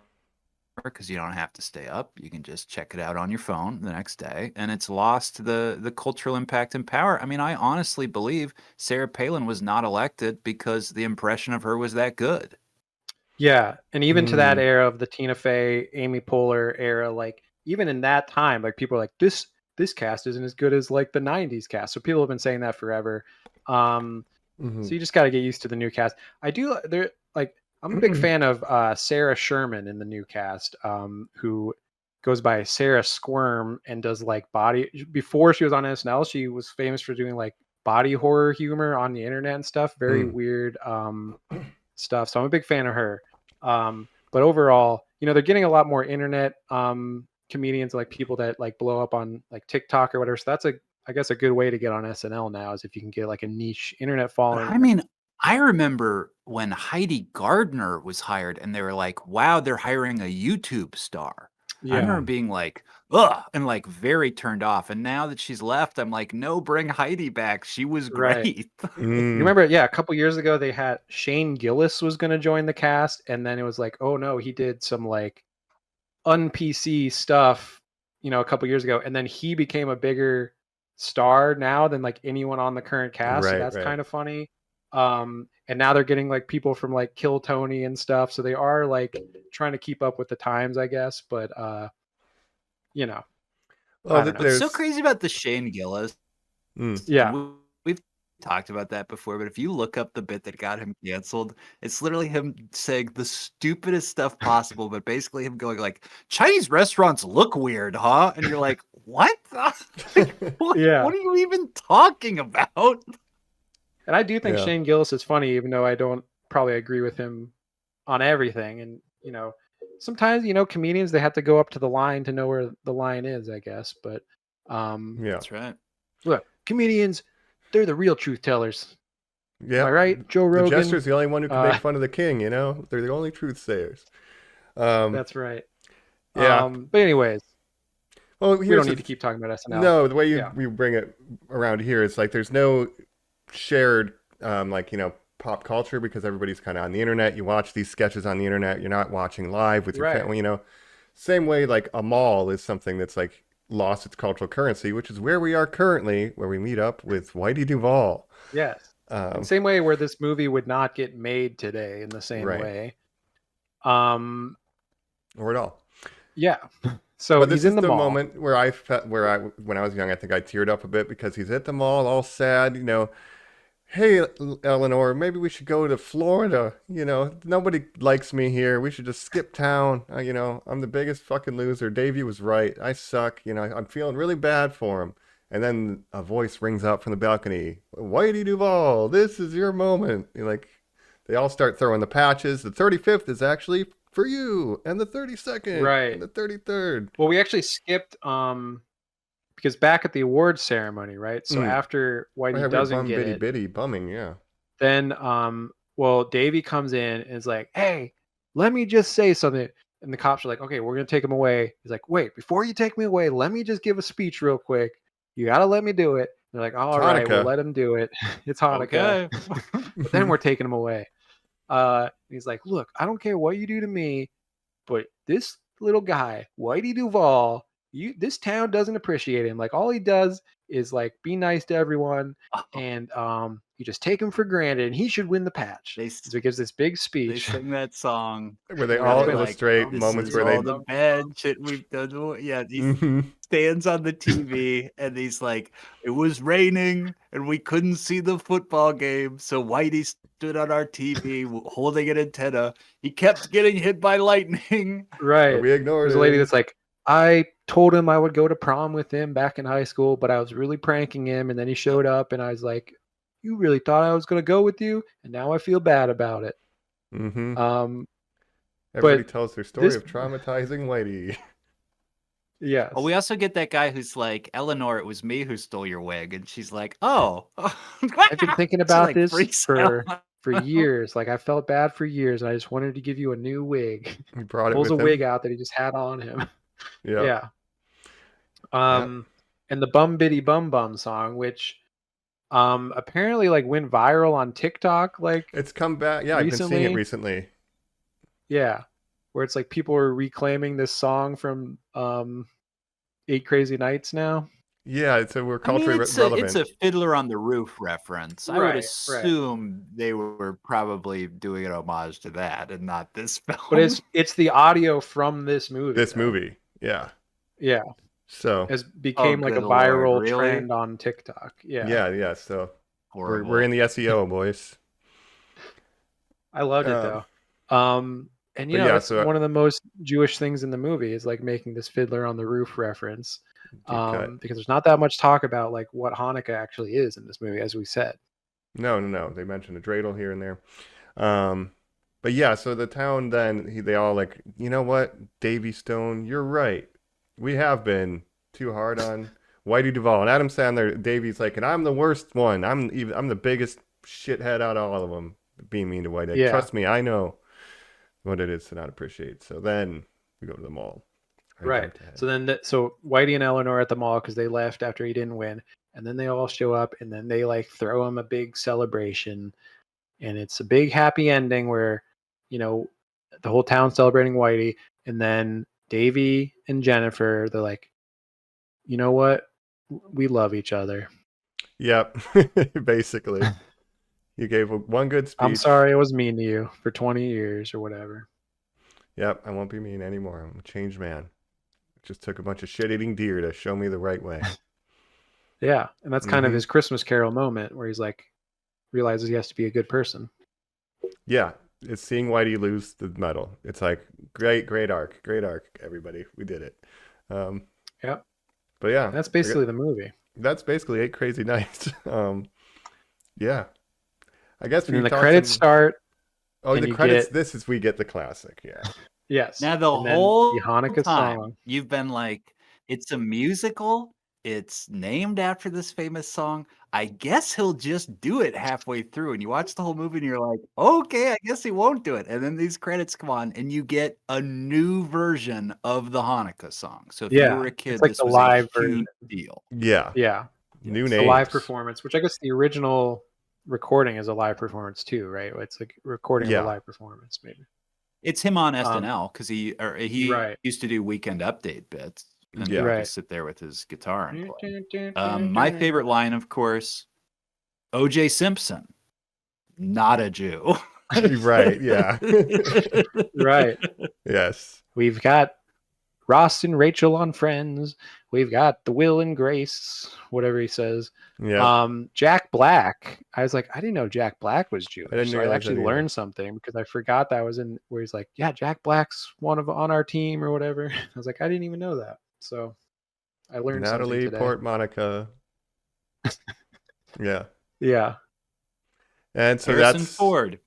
because you don't have to stay up. You can just check it out on your phone the next day, and it's lost the cultural impact and power. I mean, I honestly believe Sarah Palin was not elected because the impression of her was that good. Yeah, and even to that era of the Tina Fey, Amy Poehler era, like even in that time, like people are like, this cast isn't as good as like the '90s cast. So people have been saying that forever. So you just got to get used to the new cast. I'm a big fan of Sarah Sherman in the new cast, who goes by Sarah Squirm and does like before she was on SNL, she was famous for doing like body horror humor on the internet and stuff. Very weird stuff. So I'm a big fan of her. But overall, they're getting a lot more internet comedians, like people that like blow up on like TikTok or whatever. So that's I guess a good way to get on SNL now, is if you can get like a niche internet following. I mean, I remember when Heidi Gardner was hired and they were like, wow, they're hiring a YouTube star. I remember being like, ugh, and like very turned off. And now that she's left, I'm like, no, bring Heidi back. She was great. You remember, a couple years ago, they had Shane Gillis was going to join the cast. And then it was like, oh no, he did some like un-PC stuff, a couple years ago. And then he became a bigger star now than like anyone on the current cast. So that's kind of funny. And now they're getting like people from like Kill Tony and stuff. So they are like trying to keep up with the times, I guess. But, Well, I don't know. what's so crazy about the Shane Gillis? Yeah. We've talked about that before, but if you look up the bit that got him canceled, it's literally him saying the stupidest stuff possible, but basically him going like, Chinese restaurants look weird, huh? And you're like, what? What are you even talking about? And I do think Shane Gillis is funny, even though I don't probably agree with him on everything. And, sometimes, comedians, they have to go up to the line to know where the line is, I guess. But that's right. Look, comedians, they're the real truth tellers. Yeah. Am I right? Joe Rogan. The Jester's the only one who can make fun of the king, They're the only truth sayers. That's right. Yeah. But anyways, well, we don't need to keep talking about SNL. No, the way you bring it around here is like there's no shared pop culture, because everybody's kind of on the internet. You watch these sketches on the internet. You're not watching live with your family. Same way like a mall is something that's like lost its cultural currency, which is where we are currently, where we meet up with Whitey Duvall. Yes. Same way where this movie would not get made today in the same way. Or at all. Yeah. So but he's this in is the mall. moment where when I was young, I think I teared up a bit, because he's at the mall all sad, Hey, Eleanor, maybe we should go to Florida. Nobody likes me here. We should just skip town. I'm the biggest fucking loser. Davey was right. I suck. I'm feeling really bad for him. And then a voice rings out from the balcony. Whitey Duvall, this is your moment. They all start throwing the patches. The 35th is actually for you. And the 32nd. Right. And the 33rd. Well, we actually skipped, because back at the awards ceremony, right? So after Whitey doesn't get it, bitty bumming, yeah. Then Davey comes in and is like, "Hey, let me just say something. And the cops are like, okay, we're going to take him away. He's like, wait, before you take me away, let me just give a speech real quick. You got to let me do it. They're like, all right, we'll Hanukkah. let him do it. It's Hanukkah. Okay. But then we're taking him away. He's like, look, I don't care what you do to me, but this little guy, Whitey Duvall, this town doesn't appreciate him. Like, all he does is like be nice to everyone, and you just take him for granted, and he should win the patch. So he gives this big They speech. sing that song Where they where all they're illustrate "This moments is where they all the bad shit we've done." Yeah, he Mhm. stands on the TV and he's like, "It was raining and we couldn't see the football game, so Whitey stood on our TV holding an antenna. He kept getting hit by lightning." Right. But we ignored There's a lady him. that's like, I told him I would go to prom with him back in high school, but I was really pranking him, and then he showed up, and I was like, you really thought I was going to go with you, and now I feel bad about it. Mm-hmm. Um, Everybody but tells their story this- of traumatizing Whitey. yes. Oh, we also get that guy who's like, "Eleanor, it was me who stole your wig," and she's like, "Oh." I've been thinking She, about like, this freaks for out. years. Like, I felt bad for years, and I just wanted to give you a new wig. He brought it Pulls with a him. wig out that he just had on him. Yeah. Yeah. And the Bum Biddy Bum Bum song, which apparently like went viral on TikTok, like It's come back. Yeah, I've been seeing it recently. Yeah, where it's like people are reclaiming this song from 8 Crazy Nights now. Yeah, it's we're I mean, culturally relevant. it's a Fiddler on the Roof reference. I would Right. assume they were probably doing an homage to that and not this film. But it's the audio from this movie. This though. movie. Yeah. Yeah. So Has became like a good Lord, viral really? trend on TikTok. Yeah. yeah. So Horrible. we're in the SEO, boys. I loved it though. And but you know, yeah, it's so- one of the most Jewish things in the movie is like making this Fiddler on the Roof reference. cut. Because there's not that much talk about like what Hanukkah actually is in this movie, as we said. No. They mentioned a dreidel here and there. But yeah, so the town then they all like, you know what, Davy Stone, you're right. We have been too hard on Whitey Duvall and Adam Sandler. Davy's like, and I'm the worst one. I'm the biggest shithead out of all of them, being mean to Whitey. Yeah. Trust me, I know what it is to not appreciate. So then we go to the mall. Right. So then, so Whitey and Eleanor are at the mall because they left after he didn't win, and then they all show up, and then they like throw him a big celebration, and it's a big happy ending where, you know, the whole town's celebrating Whitey, and then Davy and Jennifer, they're like, you know what, we love each other. Yep. Basically, you gave one good speech. I'm sorry I was mean to you for 20 years or whatever. Yep, I won't be mean anymore. I'm a changed man. Just took a bunch of shit-eating deer to show me the right way. Yeah, and that's kind of Mhm. his Christmas Carol moment where he's like realizes he has to be a good person. Yeah, it's seeing Whitey lose the medal. It's like great arc, everybody. We did it. Yep. But yeah, That's basically the movie. that's basically 8 Crazy Nights. Yeah, I guess And then we the talked credits some- start. Oh, and the you credits. get- This is we get the classic. Yeah. Yes. Now the and then whole the Hanukkah time song. you've been like, it's a musical. It's named after this famous song. I guess he'll just do it halfway through. And you watch the whole movie and you're like, okay, I guess he won't do it. And then these credits come on and you get a new version of the Hanukkah song. So if you Yeah, were a it's kid, like this the was live a huge version. deal. Yeah. Yeah. New It's names. a live performance, which I guess the original recording is a live performance too, right? It's like recording Yeah. of a live performance, maybe. It's him on SNL because he Right. used to do Weekend Update bits. And Yeah. he would Right. just sit there with his guitar and play. My favorite line, of course, O.J. Simpson, not a Jew. Right. Yeah. Right. Yes. We've got Ross and Rachel on Friends. We've got the Will and Grace, whatever he says. Yeah. Jack Black. I was like, I didn't know Jack Black was Jewish. I didn't So I realize actually that either. learned something because I forgot that was in where he's like, yeah, Jack Black's one of on our team or whatever. I was like, I didn't even know that. So I learned something Natalie today. Portmonica. Yeah. Yeah. And so Harrison that's Ford,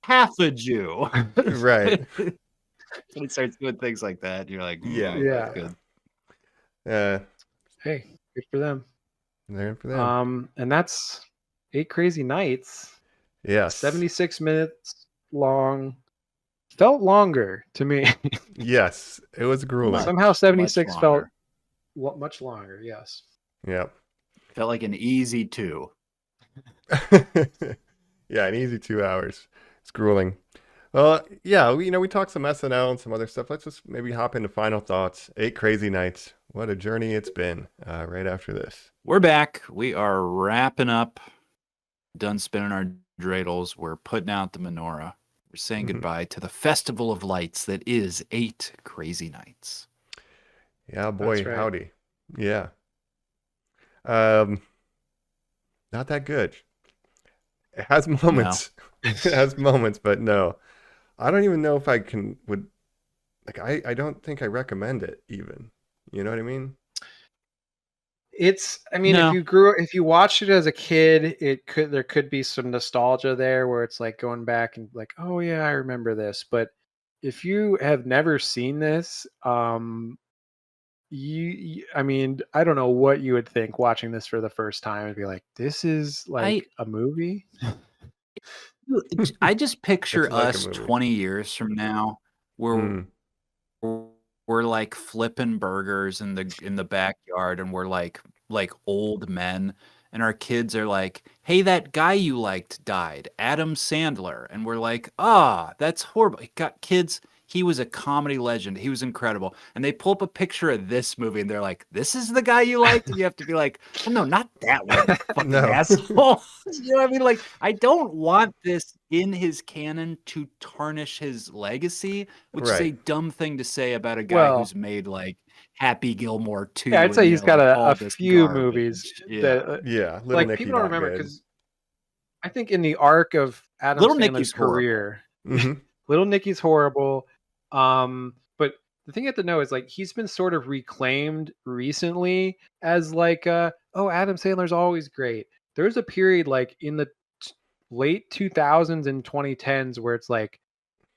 half a Jew. right. When he starts doing things like that, you're like, Yeah. Yeah. good. Hey, good for them. There for them. And that's 8 Crazy Nights. Yes. 76 minutes long felt longer to me. Yes, it was grueling. Somehow 76 much felt longer. much longer. Yes. Yep. Felt like an easy 2. Yeah, an easy 2 hours. It's grueling. Well, yeah, we talked some SNL and some other stuff. Let's just maybe hop into final thoughts. 8 crazy nights. What a journey it's been. Right after this. We're back. We are wrapping up. Done spinning our dreidels. We're putting out the menorah. We're saying goodbye to the festival of lights that is 8 crazy nights. Yeah, boy, right. howdy. Yeah. Not that good. It has moments. It has moments, but no. I don't even know if I I don't think I recommend it even. You know what I mean? No. If you watched it as a kid, there could be some nostalgia there where it's like going back and like, oh yeah, I remember this. But if you have never seen this, I don't know what you would think watching this for the first time and be like, this is like a movie. I just picture It's like a us movie. 20 years from now where we're like flipping burgers in the backyard, and we're like old men, and our kids are like, hey, that guy you liked died, Adam Sandler, and we're like, that's horrible. Kids, he was a comedy legend, he was incredible, and they pull up a picture of this movie and they're like, this is the guy you liked, and you have to be like, oh no, not that one, you fucking asshole. You know what I mean? Like, I don't want this in his canon to tarnish his legacy, which is a dumb thing to say about a guy who's made like Happy Gilmore 2. Yeah, I'd say he's got a few garbage. movies that Little like Nicky, people don't not remember good. because I think in the arc of Adam Little Sandler's Nicky's career, Mhm. Little Nicky's horrible. But the thing you have to know is like he's been sort of reclaimed recently as like Adam Sandler's always great. There's a period like in the late 2000s and 2010s where it's like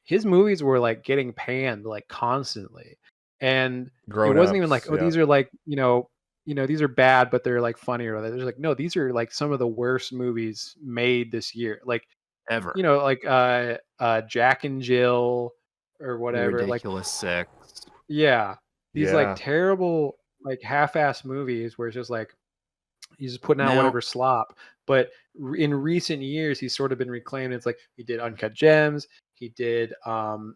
his movies were like getting panned like constantly, and it wasn't even like, these are like these are bad but they're like funny or whatever. There's like, no, these are like some of the worst movies made this year, like ever. Like Jack and Jill or whatever. Ridiculous Six. Yeah. These like terrible, like half-ass movies where it's just like he's just putting out whatever slop. But in recent years, he's sort of been reclaimed. It's like he did Uncut Gems. He did.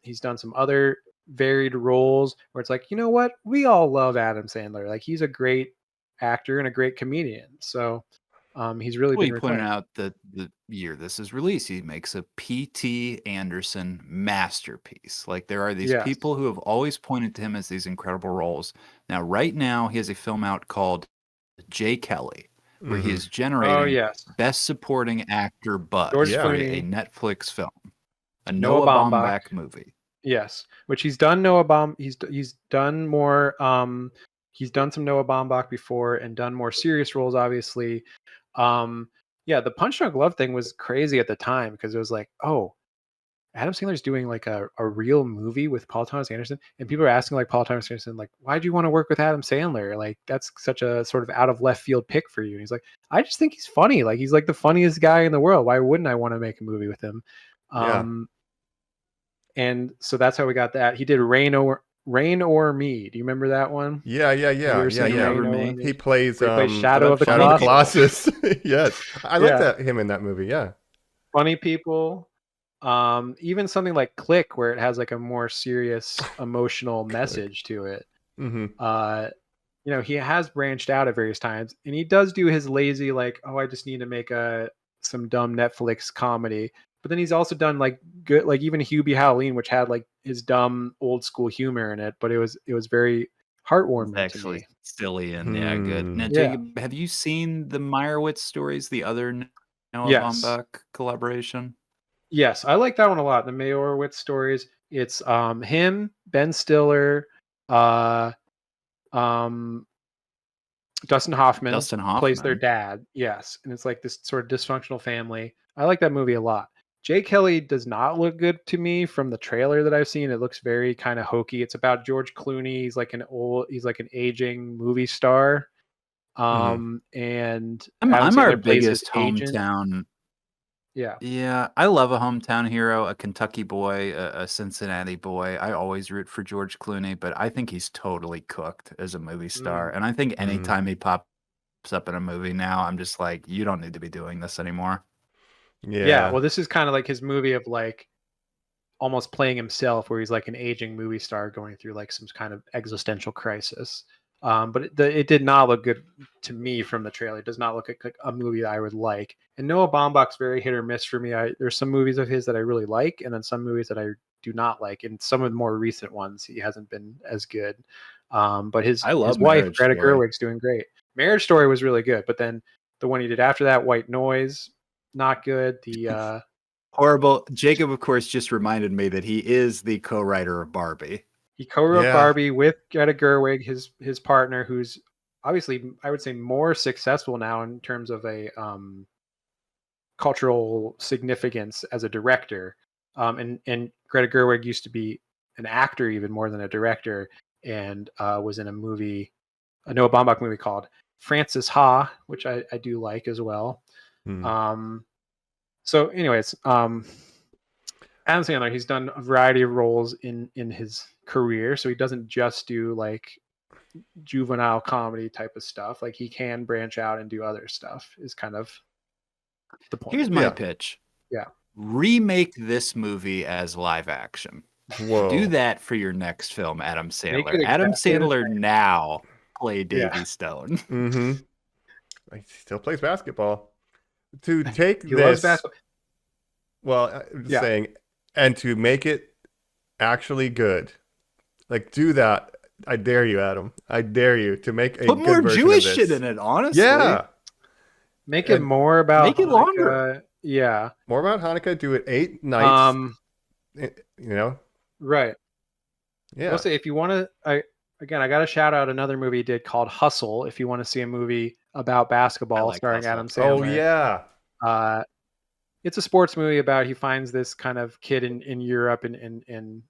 He's done some other varied roles where it's like, you know what? We all love Adam Sandler. Like he's a great actor and a great comedian. So he's really been pointed reclaimed. out that the year this is released, he makes a P.T. Anderson masterpiece. Like there are these people who have always pointed to him as these incredible roles. Now, right now, he has a film out called J. Kelly, where he is generating Best Supporting Actor buzz for a Netflix film, a Noah Baumbach movie. Yes, which he's done he's done more. He's done some Noah Baumbach before and done more serious roles, obviously. The Punch Drunk Love thing was crazy at the time because it was like, oh, Adam Sandler's doing like a real movie with Paul Thomas Anderson, and people are asking like Paul Thomas Anderson, like, why do you want to work with Adam Sandler? Like that's such a sort of out of left field pick for you. And he's like, I just think he's funny. Like he's like the funniest guy in the world. Why wouldn't I want to make a movie with him? And so that's how we got that. He did Rain or Me. Do you remember that one? Yeah. He plays Shadow of the Colossus. Yes, I like him in that movie. Yeah, Funny People. Even something like Click, where it has like a more serious emotional message to it. Mm-hmm. He has branched out at various times, and he does do his lazy like, oh, I just need to make some dumb Netflix comedy. But then he's also done like good, like even Hubie Halloween, which had like his dumb old school humor in it, but it was very heartwarming. Actually, silly and good. Now, Jacob, have you seen the Meyerowitz stories, the other Noah Baumbach collaboration? Yes, I like that one a lot. The Meyerowitz stories. It's him, Ben Stiller, Dustin Hoffman plays their dad. Yes, and it's like this sort of dysfunctional family. I like that movie a lot. Jay Kelly does not look good to me from the trailer that I've seen. It looks very kind of hokey. It's about George Clooney. He's like an aging movie star. And I'm our biggest hometown. Yeah. Yeah, I love a hometown hero, a Kentucky boy, a Cincinnati boy. I always root for George Clooney, but I think he's totally cooked as a movie star. And I think anytime he pops up in a movie now, I'm just like, you don't need to be doing this anymore. Yeah. Well, this is kind of like his movie of like almost playing himself, where he's like an aging movie star going through like some kind of existential crisis. But it did not look good to me from the trailer. It does not look like a movie that I would like. And Noah Baumbach's very hit or miss for me. There's some movies of his that I really like, and then some movies that I do not like. And some of the more recent ones, he hasn't been as good. But his wife, Marriage Greta Story. Gerwig's doing great. Marriage Story was really good, but then the one he did after that, White Noise, not good. The Horrible. Jacob, of course, just reminded me that he is the co-writer of Barbie. He co-wrote Barbie with Greta Gerwig, his partner, who's obviously, I would say, more successful now in terms of a cultural significance as a director. And Greta Gerwig used to be an actor even more than a director, and was in a Noah Baumbach movie called Frances Ha, which I do like as well. So anyways, Adam Sandler, he's done a variety of roles in his career, so he doesn't just do like juvenile comedy type of stuff. Like he can branch out and do other stuff, is kind of the point. Here's my pitch. Yeah. Remake this movie as live action. Whoa. Do that for your next film, Adam Make Sandler. it Adam exactly Sandler now play Davy Stone. He still plays basketball. To take He loves this, basketball. well, I'm just saying, and to make it actually good, like do that. I dare you, Adam. I dare you to make a Put good more version Jewish of shit this. in it, honestly. Yeah. Make it more about Make it longer. Yeah. More about Hanukkah. Do it 8 nights. You know. Right. Yeah. Also, if you want to, I got to shout out another movie he did called Hustle. If you want to see a movie about basketball starring Hustle. Adam Sandler. Oh yeah. It's a sports movie about, he finds this kind of kid in Europe, and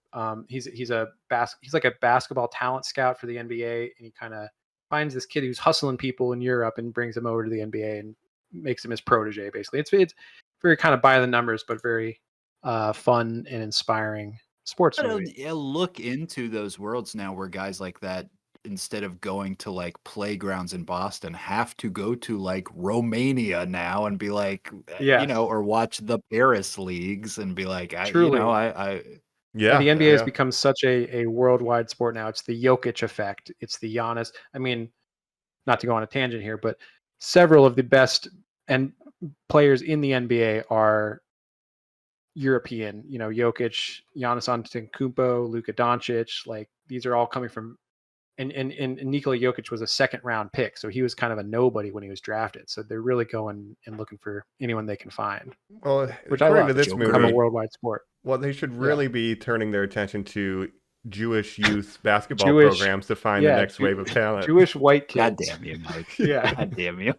he's like a basketball talent scout for the NBA, and he kind of finds this kid who's hustling people in Europe and brings him over to the NBA and makes him his protege. Basically, it's very kind of by the numbers, but very fun and inspiring sports movie. Look into those worlds now where guys like that, instead of going to like playgrounds in Boston, have to go to like Romania now and be like, or watch the Paris leagues and be like, The NBA has become such a worldwide sport now. It's the Jokic effect. It's the Giannis. I mean, not to go on a tangent here, but several of the best players in the NBA are European. You know, Jokic, Giannis Antetokounmpo, Luka Doncic. Like these are all coming from. And Nikola Jokic was a second-round pick, so he was kind of a nobody when he was drafted. So they're really going and looking for anyone they can find. Well, which I love. to this movie, become a worldwide sport. Well, they should really be turning their attention to Jewish youth basketball programs to find the next wave of talent. Jewish white kids. God damn you, Mike. God damn you.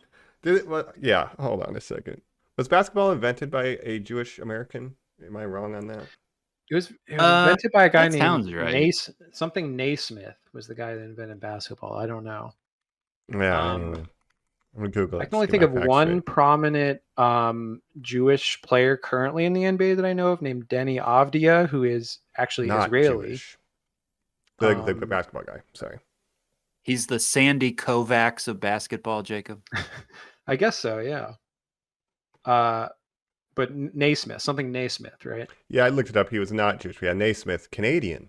Hold on a second. Was basketball invented by a Jewish American? Am I wrong on that? It was invented by a guy named something Naismith was the guy that invented basketball. I don't know. Yeah, anyway. I'm gonna Google it. I can only think of one prominent Jewish player currently in the NBA that I know of, named Denny Avdia, who is actually not Israeli. Jewish. The basketball guy. Sorry. He's the Sandy Kovacs of basketball, Jacob. I guess so. Yeah. But Naismith, something Naismith, right? Yeah, I looked it up. He was not Jewish. We had Naismith, Canadian.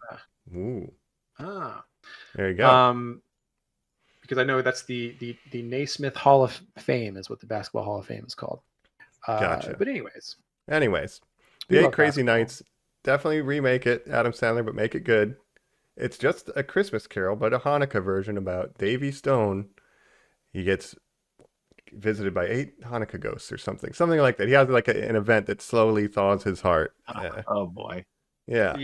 Ooh. There you go. Because I know that's the Naismith Hall of Fame is what the Basketball Hall of Fame is called. Gotcha. But anyways, The 8 Crazy Nights, definitely remake it, Adam Sandler, but make it good. It's just a Christmas Carol, but a Hanukkah version about Davy Stone. He gets visited by 8 Hanukkah ghosts or something like that. He has like an event that slowly thaws his heart. Oh boy. Yeah.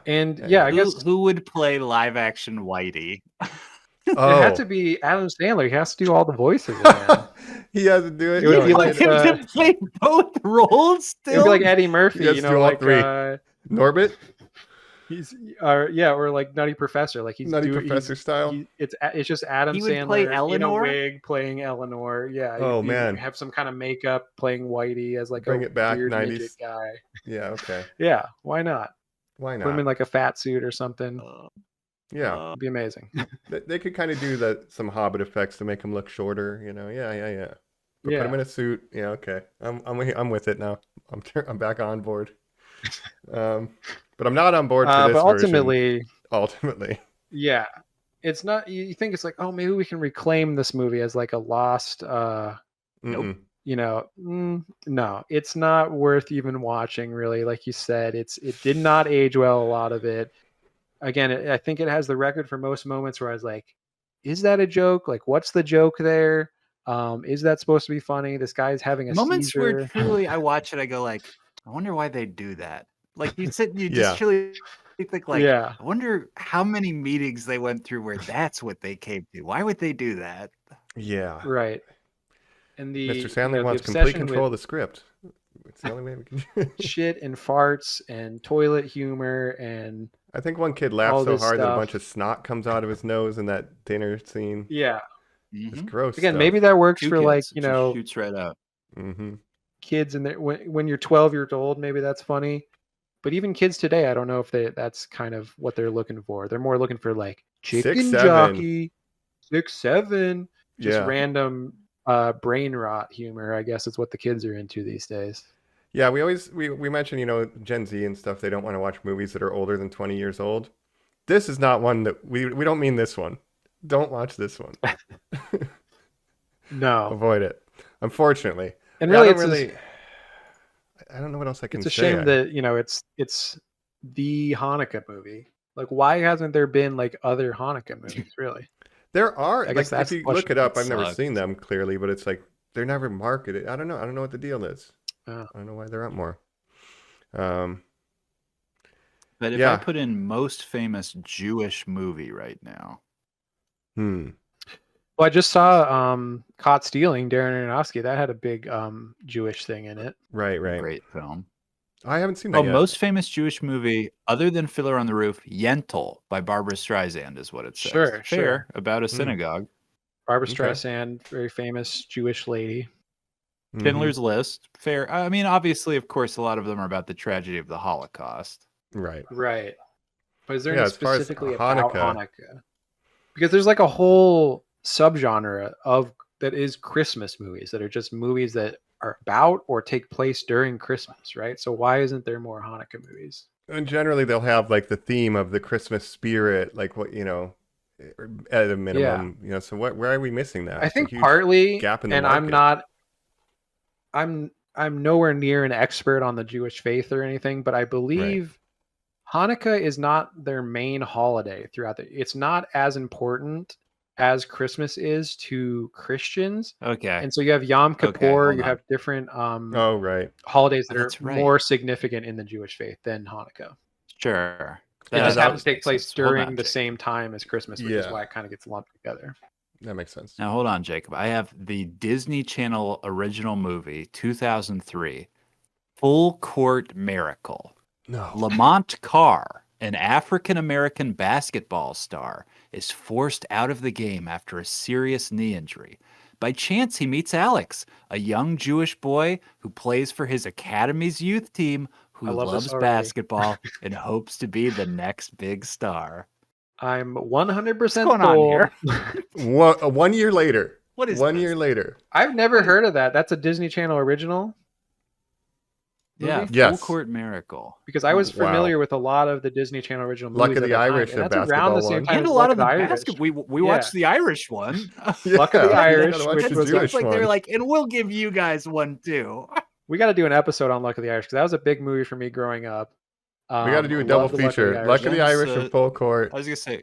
And I guess who would play live action Whitey? It had to be Adam Sandler. He has to do all the voices again. He has to do it. It would be like him to play both roles still. It would be like Eddie Murphy, like 3. Norbit. He's or like Nutty Professor, like he's Nutty Professor style. It's just Adam He would Sandler play in a Eleanor? wig playing Eleanor. Yeah. Oh, you man. have some kind of makeup playing Whitey as like Bring a it back, weird 90s. midget guy. Yeah, okay. Yeah, why not? Why Put him not? in like a fat suit or something. Yeah. It'd be amazing. They could kind of do some Hobbit effects to make him look shorter, you know. Yeah. But put him in a suit. Yeah, okay. I'm with it now. I'm back on board. But I'm not on board for this but version. ultimately, yeah, it's not. You think it's like, oh, maybe we can reclaim this movie as like a lost. Nope. You know, no, it's not worth even watching. Really, like you said, it did not age well. A lot of it. Again, I think it has the record for most moments where I was like, is that a joke? Like, what's the joke there? Is that supposed to be funny? This guy's having a Moments seizure. where truly I watch it, I go like, I wonder why they do that. Like you said, you Yeah. just truly think like, Yeah. I wonder how many meetings they went through where that's what they came to. Why would they do that? Yeah. Right. And Mr. Sandler the wants complete obsession control of with the script. It's the only way we can. shit and farts and toilet humor and I think one kid all laughed so this hard that a stuff. bunch of snot comes out of his nose in that dinner scene. yeah. It's gross. Again, stuff. maybe that works Two for kids, like, it just shoots right out. Mm-hmm. kids and when you're 12 years old, maybe that's funny. But even kids today, I don't know if that's kind of what they're looking for. They're more looking for like chicken 6'7". jockey, 6'7", just Yeah. random brain rot humor. I guess is what the kids are into these days. Yeah, we mentioned, you know, Gen Z and stuff, they don't want to watch movies that are older than 20 years old. This is not one that we don't mean this one. Don't watch this one. No. Avoid it. Unfortunately. And Yeah, really, I don't know what else I can say. it's a shame that, you know, it's the Hanukkah movie. Like, why hasn't there been like other Hanukkah movies, really? There are, I guess like, that's if you the look it up, It I've never sucks. seen them clearly, but it's like they're never marketed. I don't know what the deal is. Oh. I don't know why there aren't more. But if Yeah. I put in most famous Jewish movie right now, Well, I just saw Caught Stealing, Darren Aronofsky. That had a big Jewish thing in it. Right. great film. I haven't seen that Oh, yet. most famous Jewish movie other than Fiddler on the Roof, Yentl by Barbara Streisand is what it says. Sure, Fair, sure. about a synagogue. Barbara Okay. Streisand, very famous Jewish lady. Mhm. Schindler's List, fair. I mean, obviously, of course, a lot of them are about the tragedy of the Holocaust. Right. Right. But is there Yeah, any as far as specifically about Hanukkah- Hanukkah? Because there's like a whole subgenre of that is Christmas movies that are just movies that are about or take place during Christmas, right? So why isn't there more Hanukkah movies? And generally they'll have like the theme of the Christmas spirit, like what, you know, at a minimum, you know, so where are we missing that? I It's a think huge partly, gap in the and market. I'm nowhere near an expert on the Jewish faith or anything, but I believe Hanukkah is not their main holiday throughout it's not as important as Christmas is to Christians. Okay. And so you have Yom Okay, Kippur, hold you on. have different Oh, right. holidays that Oh, are that's right. more significant in the Jewish faith than Hanukkah. Sure. It just that happens to makes take place sense. Hold during on, the Jacob. same time as Christmas, which is Yeah. why it kind of gets lumped together. That makes sense. Now, hold on, Jacob. I have the Disney Channel original movie, 2003, Full Court Miracle. No. Lamont Carr, an African-American basketball star, is forced out of the game after a serious knee injury. By chance, he meets Alex, a young Jewish boy who plays for his academy's youth team, I who love this loves already. basketball and hopes to be the next big star. I'm 100% What's going on sold. here? 1 year later. What is 1 this? year later. I've never heard of that. That's a Disney Channel original? Yeah, movie? Yes. Full Court Miracle. Because I was Wow. familiar with a lot of the Disney Channel original movies. Luck of at the the time, Irish, and the that's around the basketball same one. time And as a lot Luck of the Irish. basketball. We Yeah. watched the Irish one. Luck of the Yeah, you Irish, gotta watch which the was Jewish like they're one. like, and we'll give you guys one too. We got to do an episode on Luck of the Irish because that was a big movie for me growing up. We got to do a Love double the Luck of the feature. Irish. Luck of the When's, Irish and Full Court. I was gonna say,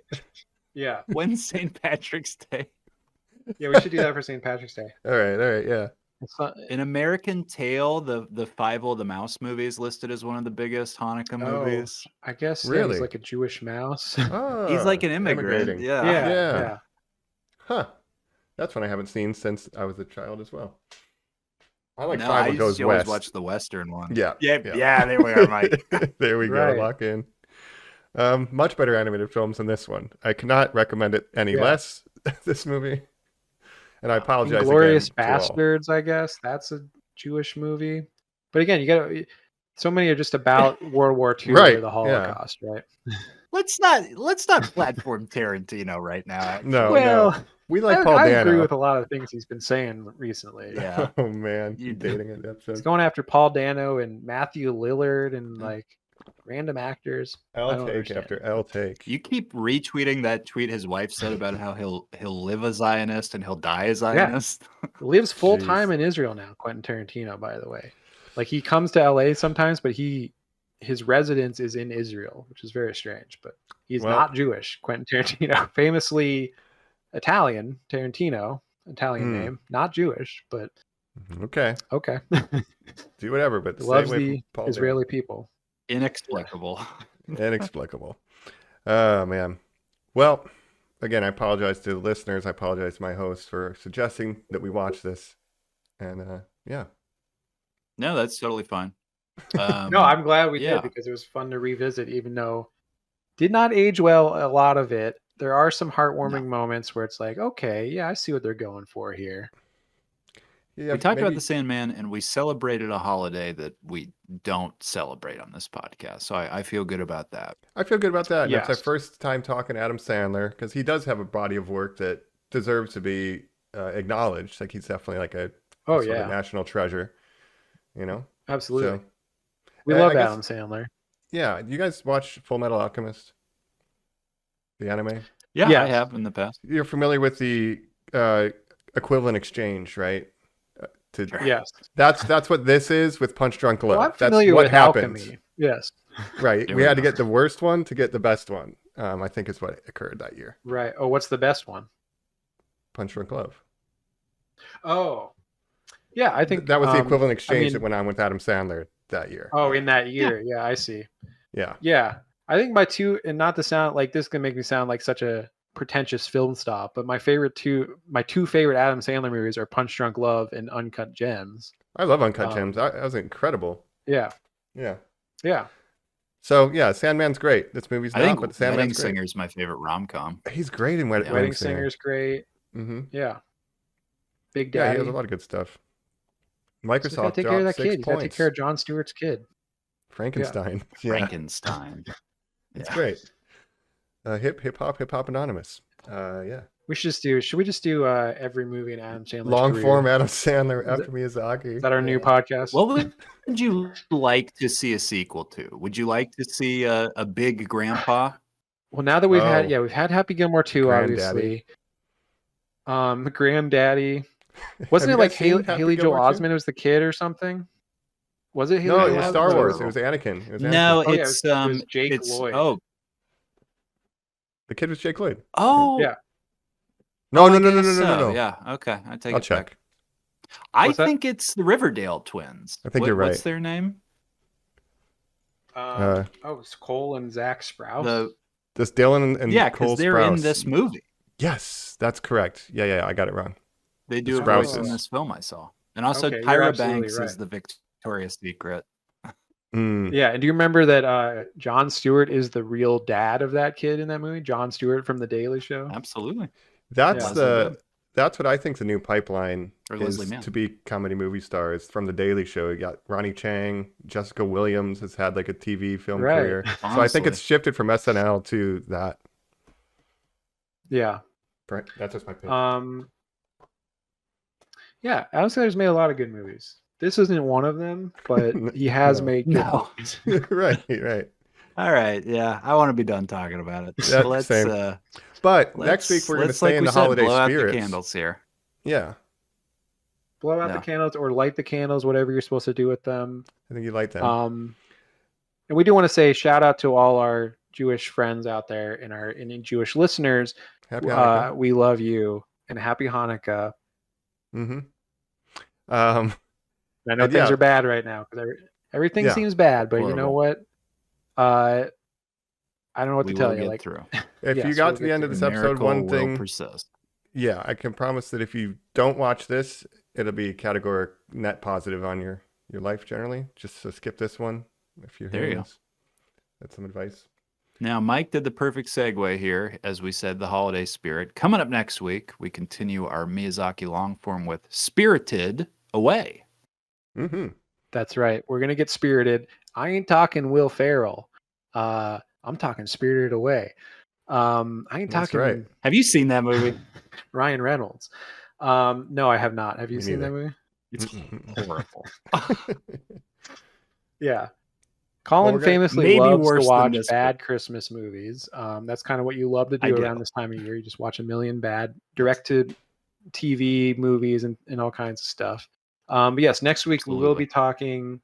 Yeah, when's St. Patrick's Day? yeah, we should do that for St. Patrick's Day. All right, yeah. It's not, An American Tale, the Five-O the Mouse movie is listed as one of the biggest Hanukkah movies. I guess Really? he's like a Jewish mouse. Oh, He's like an immigrant. immigrating. Yeah. yeah. Huh. That's one I haven't seen since I was a child as well. I like No, Five I Goes used to always West. watch the Western one. Yeah. Yeah, there we are, Mike. There we go. Right. Lock in. Much better animated films than this one. I cannot recommend it any less. This movie, and I apologize Inglourious again to all. Bastards, I guess that's a Jewish movie. But again, you got so many are just about World War II Right, or the Holocaust, right? Let's not platform Tarantino right now. Actually. No, Well, no. We like Paul I Dano. agree with a lot of the things he's been saying recently. Yeah. Oh man, You you dating it He's episode. going after Paul Dano and Matthew Lillard and like random actors. I L don't take understand. after L take. You keep retweeting that tweet his wife said about how he'll live a Zionist and he'll die a Zionist. Lives full Jeez. time in Israel now. Quentin Tarantino, by the way, like he comes to LA sometimes, but his residence is in Israel, which is very strange. But he's not Jewish. Quentin Tarantino, famously Italian. Tarantino, Italian name, not Jewish, but Okay, okay. do whatever, but stay Loves away the from Paul Israeli people. Inexplicable. Dano. Inexplicable. Oh man. Well, again, I apologize to the listeners. I apologize to my host for suggesting that we watch this. And yeah. No, that's totally fine. No, I'm glad we yeah. did because it was fun to revisit, even though did not age well a lot of it. There are some heartwarming moments where it's like, okay, yeah, I see what they're going for here. Yeah, We talked about maybe- the Sandman, and we celebrated a holiday that we don't celebrate on this podcast. So I feel good about that. I feel good about that. And It's Yes. our first time talking to Adam Sandler because he does have a body of work that deserves to be acknowledged. Like he's definitely like a sort of national treasure, you know? Absolutely. So, We I love guess- Adam Sandler. yeah. You guys watch Full Metal Alchemist? The anime? Yeah, Yes. I have in the past. You're familiar with the equivalent exchange, right? Yes. That's what this is with Punch Drunk Love. Well, I'm That's familiar what with happens. alchemy. Yes. Right. There We we had to go. get the worst one to get the best one. I think is what occurred that year. Right. Oh, what's the best one? Punch Drunk Love. Oh. Yeah, I think That was the equivalent exchange mean- that went on with Adam Sandler that year. Oh, in that year. Yeah, I see. Yeah. Yeah. I think my two, and not to sound like this can make me sound like such a pretentious film stop, but my two favorite Adam Sandler movies are Punch Drunk Love and Uncut Gems. I love Uncut Gems. That was incredible. Yeah. Yeah. Yeah. So yeah, Sandman's great. This movie's I not, think but Wedding Sandman's great. Singer is my favorite rom-com. He's great in Yeah. Wedding Singer's great. Mm-hmm. Yeah. Big Yeah, Daddy. he has a lot of good stuff. So you Microsoft gotta take care of that dropped 6 kid. You gotta take points. care of Jon Stewart's kid. Frankenstein. Yeah, Frankenstein. it's Yeah. great. Hip hop anonymous. Yeah. Should we just do every movie in Adam Sandler's Long career? form Adam Sandler after Miyazaki. Is that our new podcast? What would you like to see a sequel to? Would you like to see a Big Grandpa? Well, now that we've had Oh. we've had Happy Gilmore 2, Granddaddy. obviously. Granddaddy. Wasn't Have it you like guys seen Happy Haley Joel Gilmore 2? Osment was the kid or something? Was it Haley No, it Joel was Osment? Star Wars. Whatever. It was Anakin. It was No, Anakin. Oh, yeah, it's it was Jake it's, Lloyd. Oh, The kid was Jake Lloyd. Yeah. No, I no, no, no, guess no, no, so. no. Yeah, okay, I take I'll it check. back. I What's that? think it's the Riverdale twins. I think you're What's right. their name? It's Cole and Zach Sprouse. This Dylan and Yeah, Cole because they're in Sprouse. this movie. Yes, that's correct. Yeah, I got it wrong. They do a Sprouses. voice in this film I saw. And also Okay, you're Tyra absolutely Banks right. is the Victoria's Secret. Mm. Yeah, and do you remember that Jon Stewart is the real dad of that kid in that movie? Jon Stewart from The Daily Show. Absolutely. That's Yeah. that's what I think the new pipeline Or is Leslie Mann. to be comedy movie stars from The Daily Show. You got Ronnie Chang, Jessica Williams has had like a TV film Right. career. So I think Honestly. it's shifted from SNL to that. Yeah. That's just my pick. Yeah, Adam Sandler's made a lot of good movies. This isn't one of them, but he has No. made good No. movies. right. All right. Yeah, I want to be done talking about it. Yeah, So let's same. But next week we're going to let's, stay like in we the said, holiday blow out spirits. the candles here. Yeah, Blow out No. the candles or light the candles, whatever you're supposed to do with them. I think you like that. And we do want to say shout out to all our Jewish friends out there and our Jewish listeners. Happy Hanukkah. We love you and happy Hanukkah. Mm-hmm. I know And things yeah. are bad right now because everything Yeah. seems bad, but you know Horrible. what? I don't know what We to tell will you. get Like, through. If Yes, you got we'll to the get end of to this The episode, miracle one will thing, persist. yeah, I can promise that if you don't watch this, it'll be category net positive on your life generally. Just so skip this one if you're There hearing you go. this. That's some advice. Now, Mike did the perfect segue here, as we said, the holiday spirit. Coming up next week, we continue our Miyazaki long form with Spirited Away. Mm-hmm. That's right. We're gonna get spirited. I ain't talking Will Ferrell. I'm talking Spirited Away. I ain't That's talking right. Have you seen that movie? Ryan Reynolds. No, I have not. Have you Me seen that neither. movie? It's Mm-mm. horrible. Yeah. Colin we're gonna- famously maybe loves to worse than watch this, bad Christmas movies. That's kind of what you love to I do do. around this time of year. You just watch a million bad direct-to TV movies and all kinds of stuff. But yes, next week we will Absolutely. be talking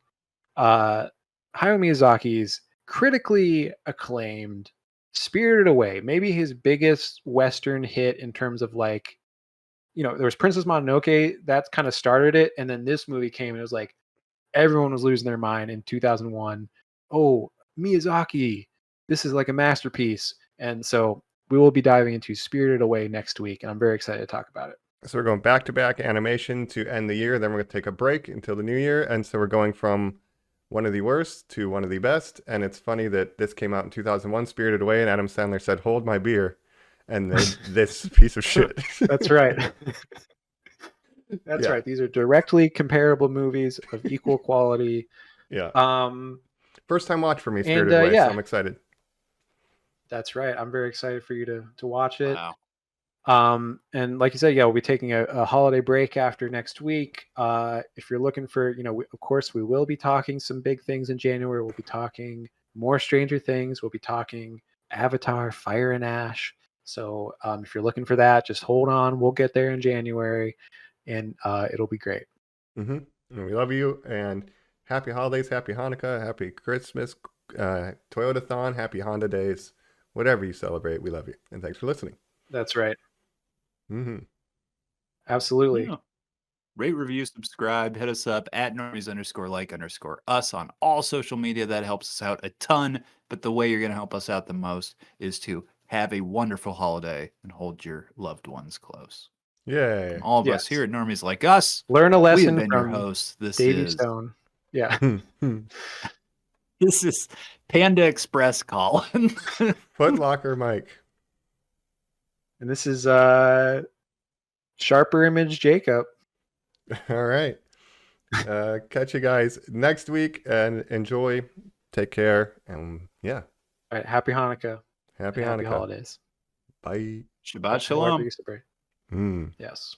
Hayao Miyazaki's critically acclaimed Spirited Away, maybe his biggest Western hit in terms of like, there was Princess Mononoke that kind of started it, and then this movie came and it was like everyone was losing their mind in 2001. Oh, Miyazaki, this is like a masterpiece. And so we will be diving into Spirited Away next week, and I'm very excited to talk about it. So we're going back-to-back animation to end the year. Then we're going to take a break until the new year. And so we're going from one of the worst to one of the best. And it's funny that this came out in 2001, Spirited Away, and Adam Sandler said, "Hold my beer," and then this piece of shit. That's right. That's Yeah. right. These are directly comparable movies of equal quality. Yeah. Um, First time watch for me, and, Spirited Away, yeah. so I'm excited. That's right. I'm very excited for you to watch it. Wow. And like you said, yeah, we'll be taking a holiday break after next week. If you're looking for, of course, we will be talking some big things in January. We'll be talking more Stranger Things. We'll be talking Avatar, Fire and Ash. So if you're looking for that, just hold on. We'll get there in January, and it'll be great. Mm-hmm. And we love you, and happy holidays, happy Hanukkah, happy Christmas, Toyotathon, happy Honda Days, whatever you celebrate. We love you, and thanks for listening. That's right. Mm-hmm. Absolutely. Yeah. Rate, review, subscribe, hit us up at normies_like_us on all social media. That helps us out a ton. But the way you're going to help us out the most is to have a wonderful holiday and hold your loved ones close. Yay. From all of us Yes. here at Normies Like Us, Learn a we have lesson been your from hosts. This Davy is Stone. Yeah. this is Panda Express Colin. Foot Locker Mike. And this is Sharper Image Jacob. All right. Catch you guys next week, and enjoy. Take care, and yeah. All right. Happy Hanukkah. Happy and Hanukkah. happy holidays. Bye. Shabbat Shalom. However you celebrate. Mm. Yes.